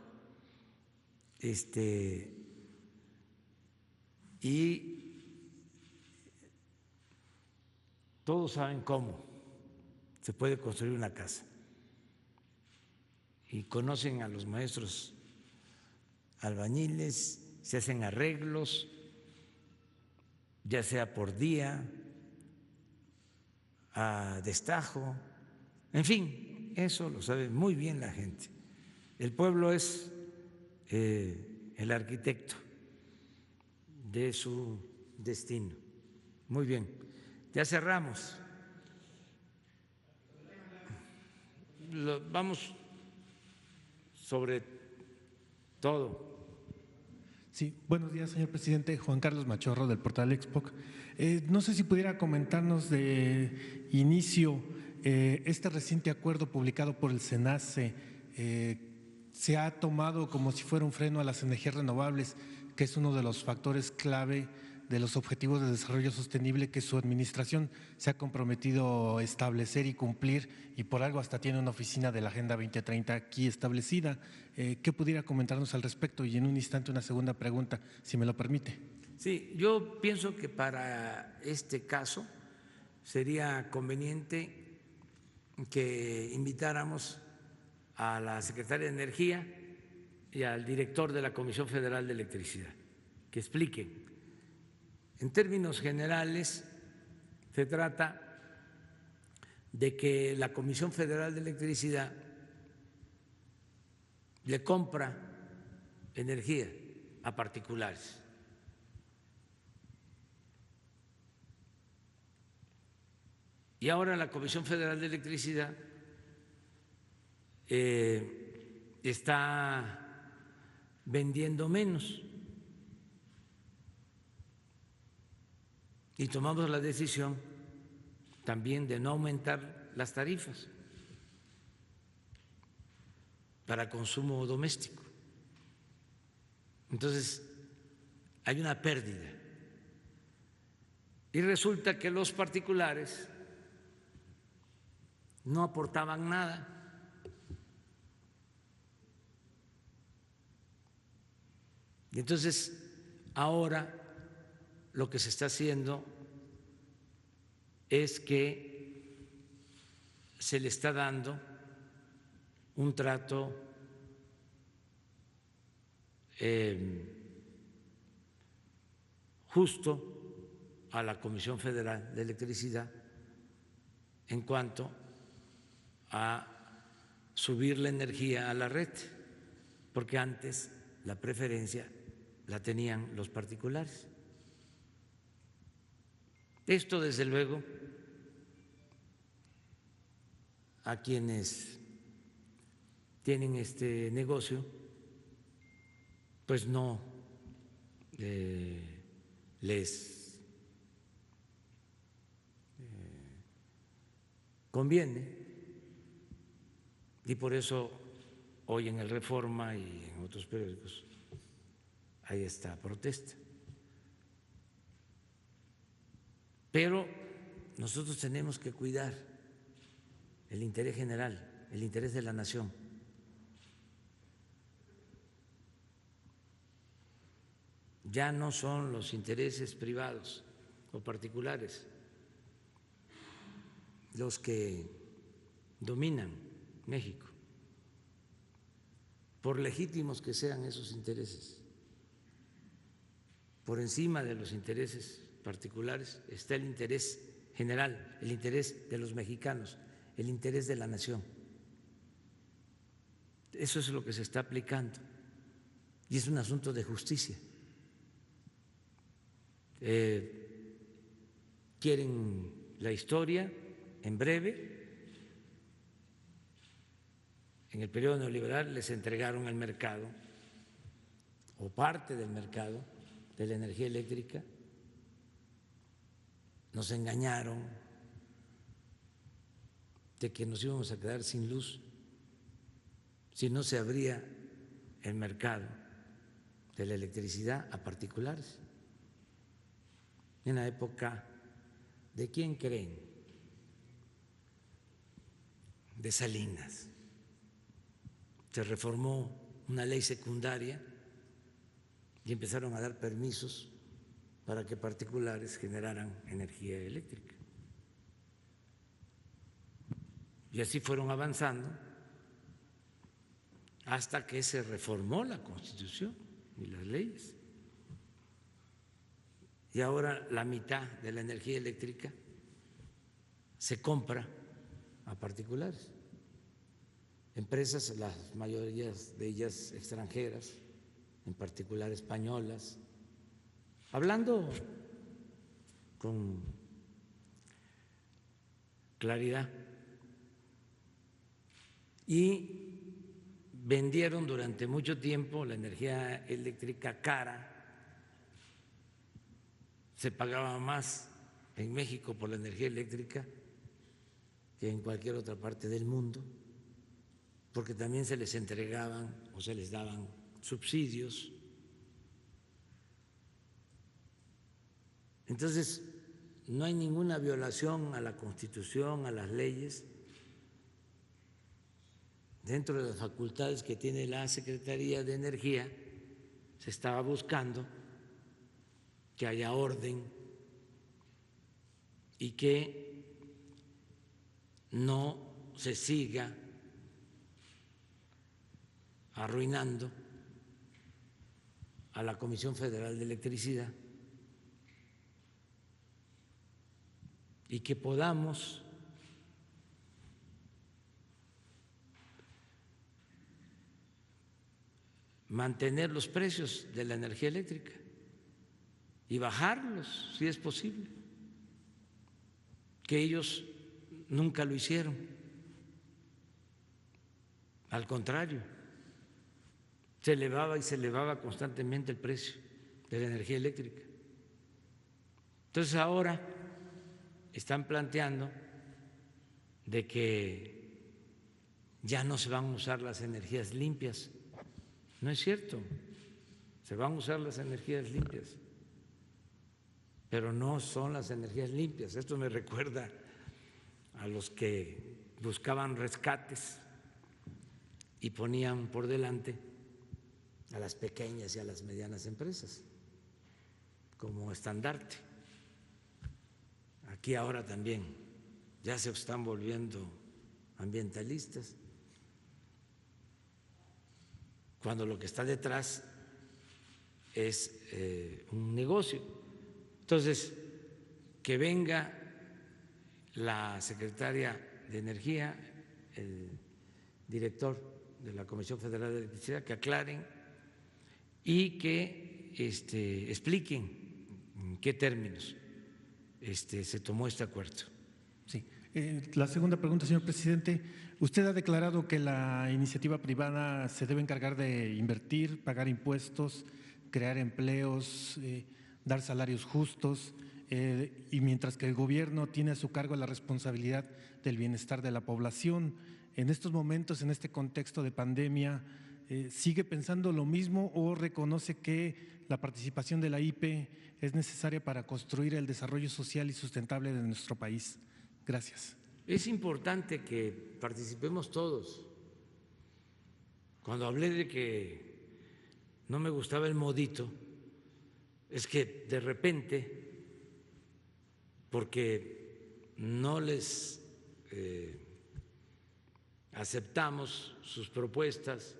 Y todos saben cómo se puede construir una casa. Y conocen a los maestros albañiles, se hacen arreglos, ya sea por día, a destajo, en fin, eso lo sabe muy bien la gente. El pueblo es el arquitecto de su destino. Muy bien, ya cerramos. Vamos sobre todo. Sí, buenos días, señor presidente. Juan Carlos Machorro, del portal Expoc. No sé si pudiera comentarnos de inicio este reciente acuerdo publicado por el SENACE. Se ha tomado como si fuera un freno a las energías renovables, que es uno de los factores clave de los Objetivos de Desarrollo Sostenible que su administración se ha comprometido a establecer y cumplir, y por algo hasta tiene una oficina de la Agenda 2030 aquí establecida. ¿Qué pudiera comentarnos al respecto? Y en un instante una segunda pregunta, si me lo permite. Sí, yo pienso que para este caso sería conveniente que invitáramos a la secretaria de Energía y al director de la Comisión Federal de Electricidad, que expliquen. En términos generales, se trata de que la Comisión Federal de Electricidad le compra energía a particulares. Y ahora la Comisión Federal de Electricidad está vendiendo menos. Y tomamos la decisión también de no aumentar las tarifas para consumo doméstico. Entonces, hay una pérdida. Y resulta que los particulares no aportaban nada. Y entonces, ahora lo que se está haciendo es que se le está dando un trato justo a la Comisión Federal de Electricidad en cuanto a subir la energía a la red, porque antes la preferencia la tenían los particulares. Esto, desde luego, a quienes tienen este negocio, pues no les conviene, y por eso hoy en el Reforma y en otros periódicos hay esta protesta. Pero nosotros tenemos que cuidar el interés general, el interés de la nación. Ya no son los intereses privados o particulares los que dominan México, por legítimos que sean esos intereses. Por encima de los intereses particulares está el interés general, el interés de los mexicanos, el interés de la nación. Eso es lo que se está aplicando y es un asunto de justicia. Quieren la historia en breve. En el periodo neoliberal les entregaron el mercado o parte del mercado de la energía eléctrica, nos engañaron de que nos íbamos a quedar sin luz si no se abría el mercado de la electricidad a particulares. En la época de ¿quién creen? De Salinas. se reformó una ley secundaria y empezaron a dar permisos para que particulares generaran energía eléctrica. Y así fueron avanzando hasta que se reformó la Constitución y las leyes. Y ahora la mitad de la energía eléctrica se compra a particulares, empresas, las mayorías de ellas extranjeras, en particular españolas, hablando con claridad, y vendieron durante mucho tiempo la energía eléctrica cara. Se pagaba más en México por la energía eléctrica que en cualquier otra parte del mundo, porque también se les entregaban o se les daban subsidios. Entonces, no hay ninguna violación a la Constitución, a las leyes. Dentro de las facultades que tiene la Secretaría de Energía, se estaba buscando que haya orden y que no se siga arruinando a la Comisión Federal de Electricidad y que podamos mantener los precios de la energía eléctrica y bajarlos si es posible, que ellos nunca lo hicieron, al contrario, se elevaba y se elevaba constantemente el precio de la energía eléctrica. Entonces ahora están planteando de que ya no se van a usar las energías limpias. No es cierto, se van a usar las energías limpias, pero no son las energías limpias. Esto me recuerda a los que buscaban rescates y ponían por delante a las pequeñas y a las medianas empresas como estandarte. Aquí ahora también ya se están volviendo ambientalistas, cuando lo que está detrás es un negocio. Entonces, que venga la secretaria de Energía, el director de la Comisión Federal de Electricidad, que aclaren y que expliquen en qué términos se tomó este acuerdo. Sí. La segunda pregunta, señor presidente. Usted ha declarado que la iniciativa privada se debe encargar de invertir, pagar impuestos, crear empleos, dar salarios justos, y mientras que el gobierno tiene a su cargo la responsabilidad del bienestar de la población. En estos momentos, en este contexto de pandemia, ¿sigue pensando lo mismo o reconoce que la participación de la IPE es necesaria para construir el desarrollo social y sustentable de nuestro país? Gracias. Es importante que participemos todos. Cuando hablé de que no me gustaba el modito, es que de repente, porque no les aceptamos sus propuestas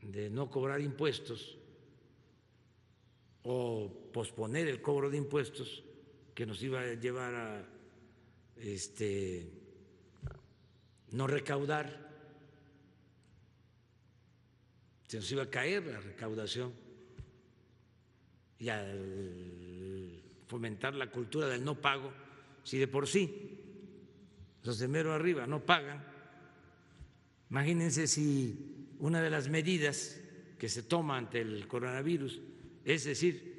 de no cobrar impuestos o posponer el cobro de impuestos, que nos iba a llevar a no recaudar, se nos iba a caer la recaudación, y al fomentar la cultura del no pago, si de por sí los de mero arriba no pagan, imagínense si una de las medidas que se toma ante el coronavirus es decir,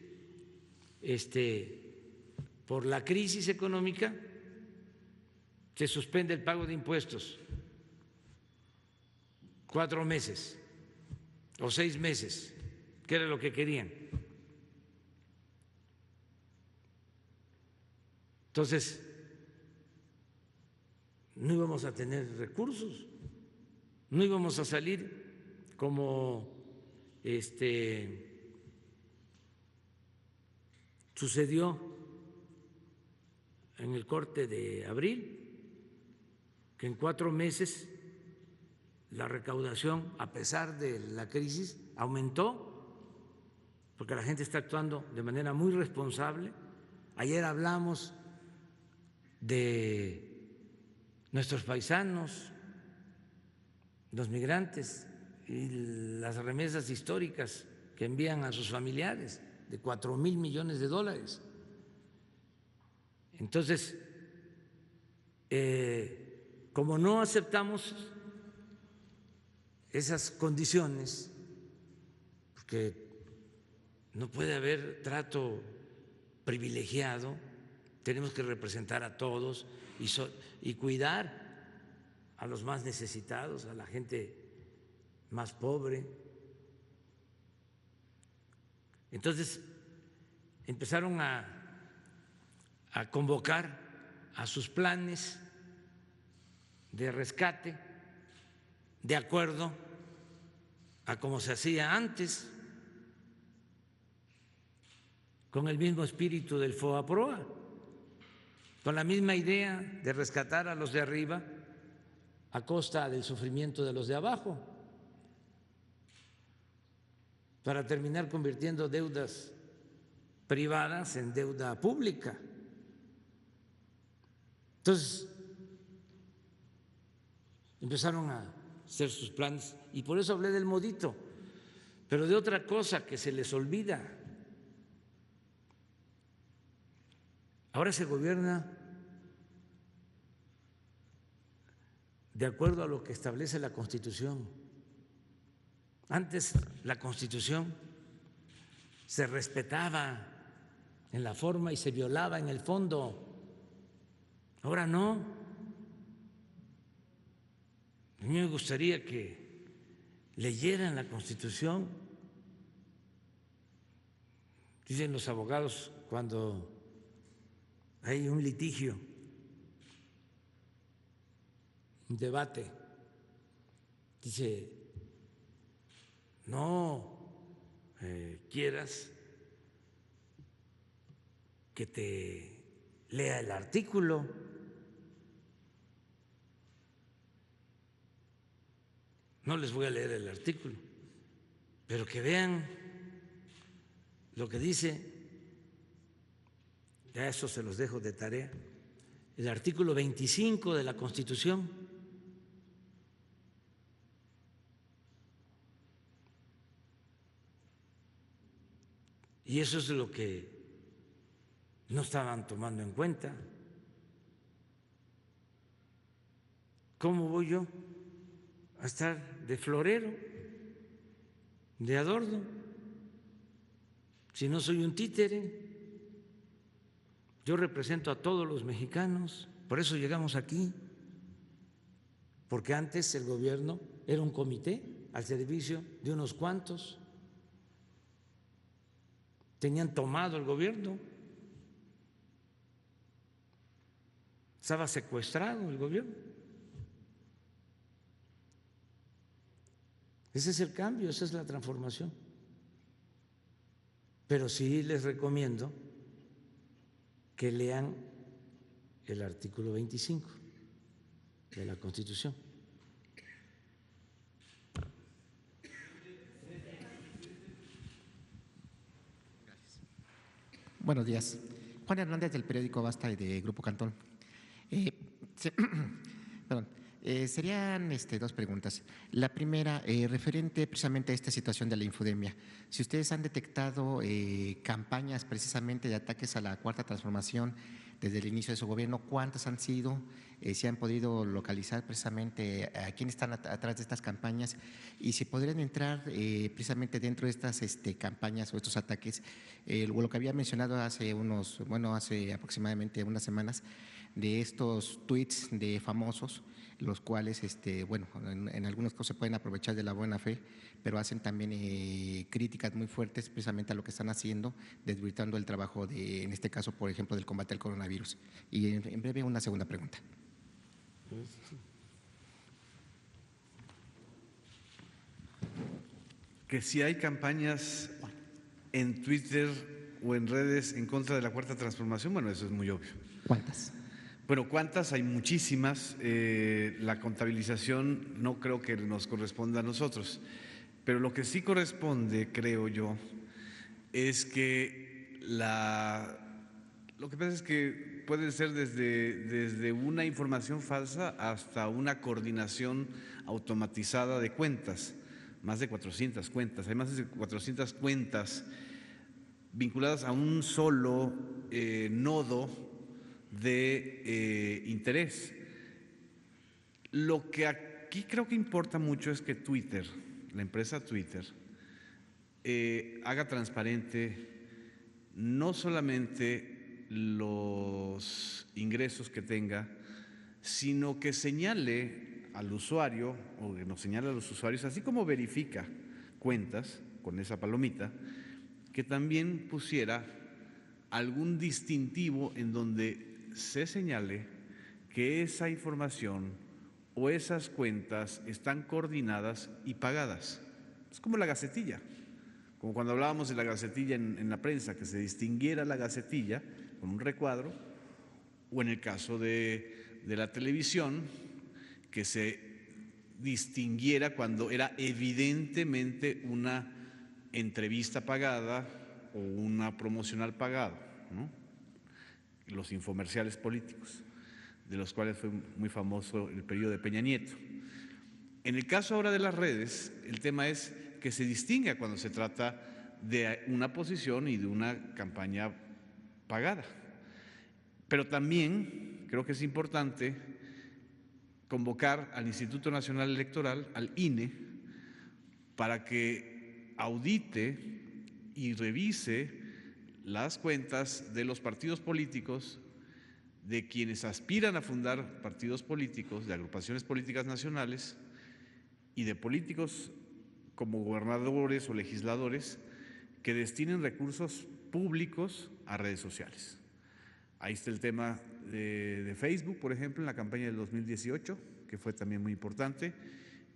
por la crisis económica se suspende el pago de impuestos 4 meses o 6 meses, que era lo que querían. Entonces, no íbamos a tener recursos, no íbamos a salir como sucedió en el corte de abril, que en 4 meses la recaudación, a pesar de la crisis, aumentó, porque la gente está actuando de manera muy responsable. Ayer hablamos de nuestros paisanos, los migrantes y las remesas históricas que envían a sus familiares de 4,000 millones de dólares. Entonces, como no aceptamos esas condiciones, porque no puede haber trato privilegiado, tenemos que representar a todos y cuidar a los más necesitados, a la gente más pobre. Entonces empezaron a convocar a sus planes de rescate de acuerdo a como se hacía antes, con el mismo espíritu del FOAPROA, con la misma idea de rescatar a los de arriba a costa del sufrimiento de los de abajo, para terminar convirtiendo deudas privadas en deuda pública. Entonces, empezaron a hacer sus planes y por eso hablé del modito, pero de otra cosa que se les olvida. Ahora se gobierna de acuerdo a lo que establece la Constitución. Antes la Constitución se respetaba en la forma y se violaba en el fondo. Ahora no. A mí me gustaría que leyeran la Constitución. Dicen los abogados cuando hay un litigio, un debate, dice, no quieras que te lea el artículo, no les voy a leer el artículo, pero que vean lo que dice, ya eso se los dejo de tarea, el artículo 25 de la Constitución. Y eso es lo que no estaban tomando en cuenta. ¿Cómo voy yo a estar de florero, de adorno, si no soy un títere? Yo represento a todos los mexicanos, por eso llegamos aquí, porque antes el gobierno era un comité al servicio de unos cuantos, tenían tomado el gobierno, estaba secuestrado el gobierno. Ese es el cambio, esa es la transformación. Pero sí les recomiendo que lean el artículo 25 de la Constitución. Buenos días. Juan Hernández, del periódico Basta y de Grupo Cantón. Serían 2 preguntas. La primera, referente precisamente a esta situación de la infodemia. Si ustedes han detectado campañas precisamente de ataques a la Cuarta Transformación desde el inicio de su gobierno, ¿cuántas han sido? Si han podido localizar precisamente a quiénes están atrás de estas campañas y si podrían entrar precisamente dentro de estas campañas o estos ataques, lo que había mencionado hace aproximadamente unas semanas, de estos tweets de famosos, los cuales, en algunos casos se pueden aprovechar de la buena fe, pero hacen también críticas muy fuertes precisamente a lo que están haciendo, desvirtuando el trabajo de, en este caso, por ejemplo, del combate al coronavirus. Y en breve una segunda pregunta. Que si hay campañas en Twitter o en redes en contra de la Cuarta Transformación, bueno, eso es muy obvio. ¿Cuántas? Bueno, ¿cuántas? Hay muchísimas. La contabilización no creo que nos corresponda a nosotros, pero lo que sí corresponde, creo yo, es que lo que pasa es que puede ser desde una información falsa hasta una coordinación automatizada de cuentas, más de 400 cuentas. Hay más de 400 cuentas vinculadas a un solo nodo de interés. Lo que aquí creo que importa mucho es que Twitter, la empresa Twitter, haga transparente no solamente los ingresos que tenga, sino que señale al usuario, o que nos señale a los usuarios, así como verifica cuentas con esa palomita, que también pusiera algún distintivo en donde se señale que esa información o esas cuentas están coordinadas y pagadas. Es como la gacetilla, como cuando hablábamos de la gacetilla en la prensa, que se distinguiera la gacetilla con un recuadro, o en el caso de la televisión, que se distinguiera cuando era evidentemente una entrevista pagada o una promocional pagada, ¿no? Los infomerciales políticos, de los cuales fue muy famoso el periodo de Peña Nieto. En el caso ahora de las redes, el tema es que se distinga cuando se trata de una posición y de una campaña pagada. Pero también creo que es importante convocar al Instituto Nacional Electoral, al INE, para que audite y revise las cuentas de los partidos políticos, de quienes aspiran a fundar partidos políticos, de agrupaciones políticas nacionales y de políticos como gobernadores o legisladores que destinen recursos públicos a redes sociales. Ahí está el tema de Facebook, por ejemplo, en la campaña del 2018, que fue también muy importante,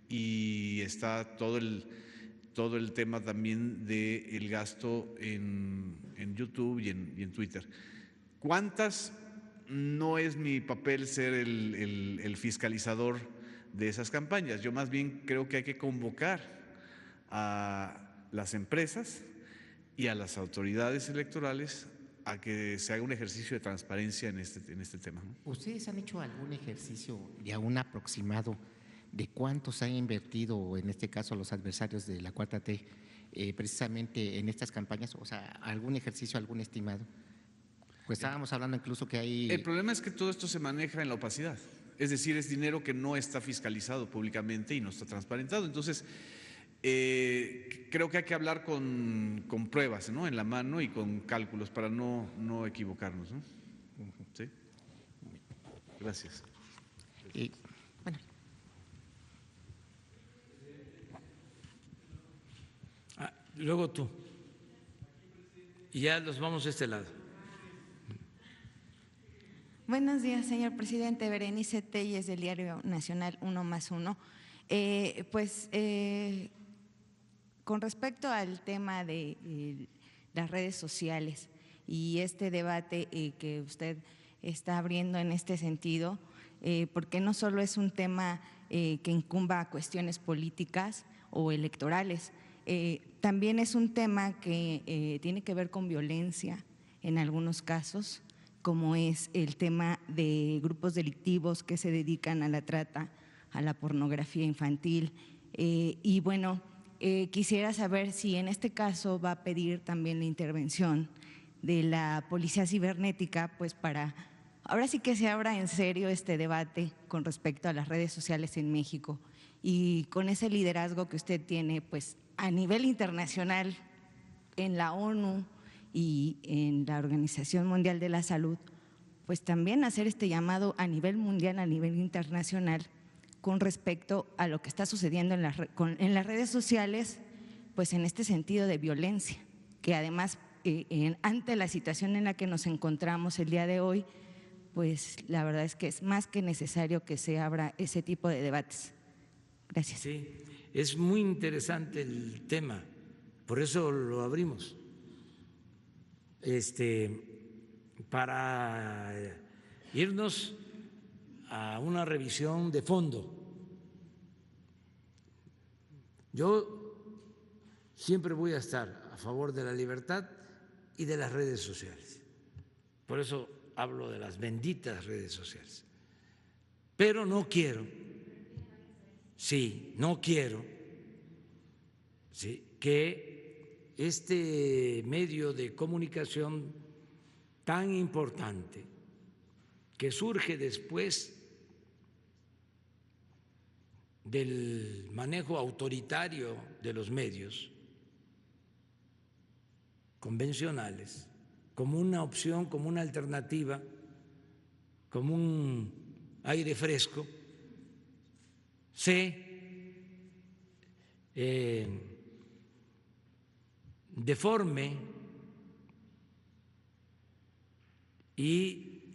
y está todo el tema también del gasto en YouTube y en Twitter. ¿Cuántas? No es mi papel ser el fiscalizador de esas campañas. Yo más bien creo que hay que convocar a las empresas y a las autoridades electorales a que se haga un ejercicio de transparencia en este tema. ¿Ustedes han hecho algún ejercicio de un aproximado de cuánto se ha invertido, en este caso los adversarios de la 4T, precisamente en estas campañas? O sea, ¿algún ejercicio, algún estimado? Pues estábamos hablando incluso que hay… El problema es que todo esto se maneja en la opacidad. Es decir, es dinero que no está fiscalizado públicamente y no está transparentado. Entonces, creo que hay que hablar con pruebas, ¿no?, en la mano y con cálculos para no equivocarnos, ¿no? ¿Sí? Gracias. Bueno. Luego tú. Y ya los vamos a este lado. Buenos días, señor presidente. Berenice Telles, del Diario Nacional 1+1. Con respecto al tema de las redes sociales y este debate que usted está abriendo en este sentido, porque no solo es un tema que incumba a cuestiones políticas o electorales, también es un tema que tiene que ver con violencia en algunos casos, como es el tema de grupos delictivos que se dedican a la trata, a la pornografía infantil. Y bueno, quisiera saber si en este caso va a pedir también la intervención de la Policía Cibernética, pues para ahora sí que se abra en serio este debate con respecto a las redes sociales en México, y con ese liderazgo que usted tiene pues a nivel internacional en la ONU y en la Organización Mundial de la Salud, pues también hacer este llamado a nivel mundial, a nivel internacional, con respecto a lo que está sucediendo en las redes sociales, pues en este sentido de violencia, que además ante la situación en la que nos encontramos el día de hoy, pues la verdad es que es más que necesario que se abra ese tipo de debates. Gracias. Sí, es muy interesante el tema, por eso lo abrimos. Para irnos a una revisión de fondo. Yo siempre voy a estar a favor de la libertad y de las redes sociales. Por eso hablo de las benditas redes sociales. Pero no quiero, que este medio de comunicación tan importante que surge después del manejo autoritario de los medios convencionales, como una opción, como una alternativa, como un aire fresco, se deforme y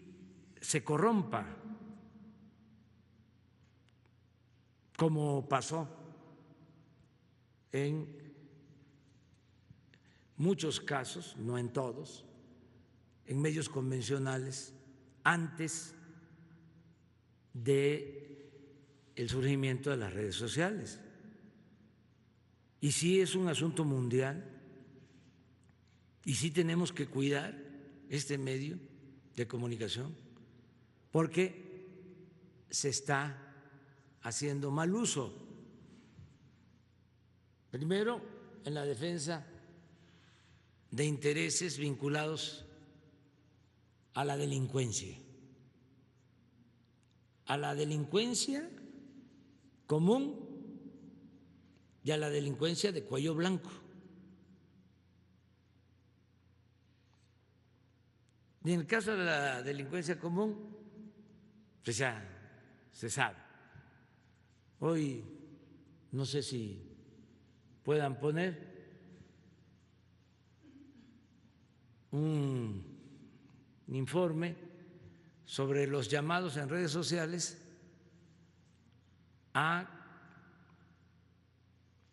se corrompa, como pasó en muchos casos, no en todos, en medios convencionales antes del surgimiento de las redes sociales. Y sí es un asunto mundial y sí tenemos que cuidar este medio de comunicación porque se está haciendo mal uso. Primero, en la defensa de intereses vinculados a la delincuencia común y a la delincuencia de cuello blanco. Y en el caso de la delincuencia común, pues ya se sabe. Hoy no sé si puedan poner un informe sobre los llamados en redes sociales a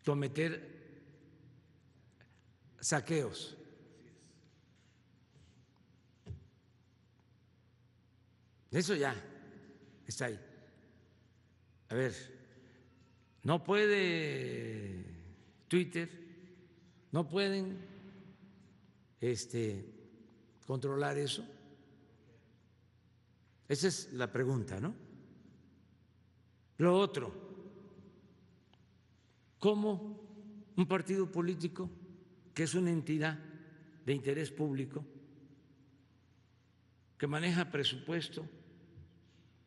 cometer saqueos. Eso ya está ahí. A ver, no puede Twitter, no pueden controlar eso. Esa es la pregunta, ¿no? Lo otro, ¿cómo un partido político que es una entidad de interés público, que maneja presupuesto,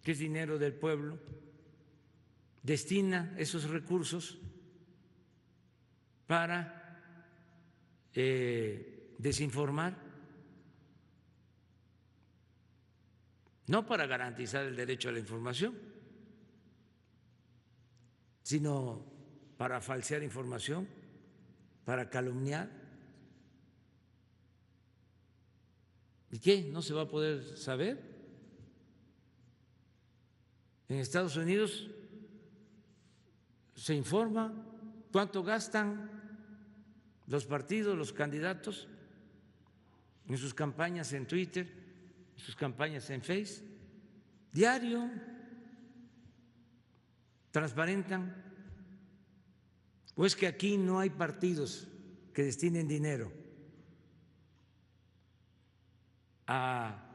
que es dinero del pueblo, destina esos recursos para desinformar? No para garantizar el derecho a la información, sino para falsear información, para calumniar. ¿Y qué? ¿No se va a poder saber? En Estados Unidos se informa cuánto gastan los partidos, los candidatos, en sus campañas en Twitter, en sus campañas en Facebook, diario, transparentan. ¿O es que aquí no hay partidos que destinen dinero a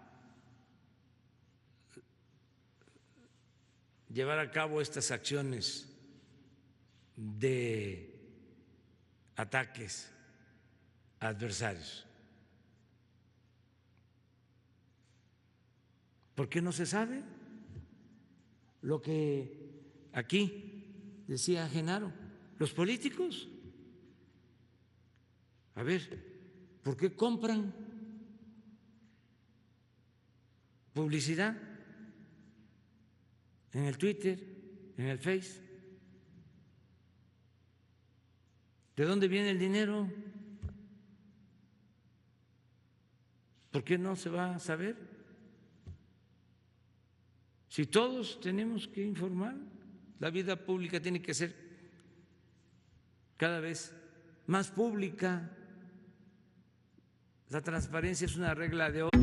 llevar a cabo estas acciones de ataques a adversarios? ¿Por qué no se sabe lo que aquí decía Genaro? Los políticos, a ver, ¿por qué compran publicidad en el Twitter, en el Face? ¿De dónde viene el dinero? ¿Por qué no se va a saber? Si todos tenemos que informar, la vida pública tiene que ser cada vez más pública. La transparencia es una regla de oro.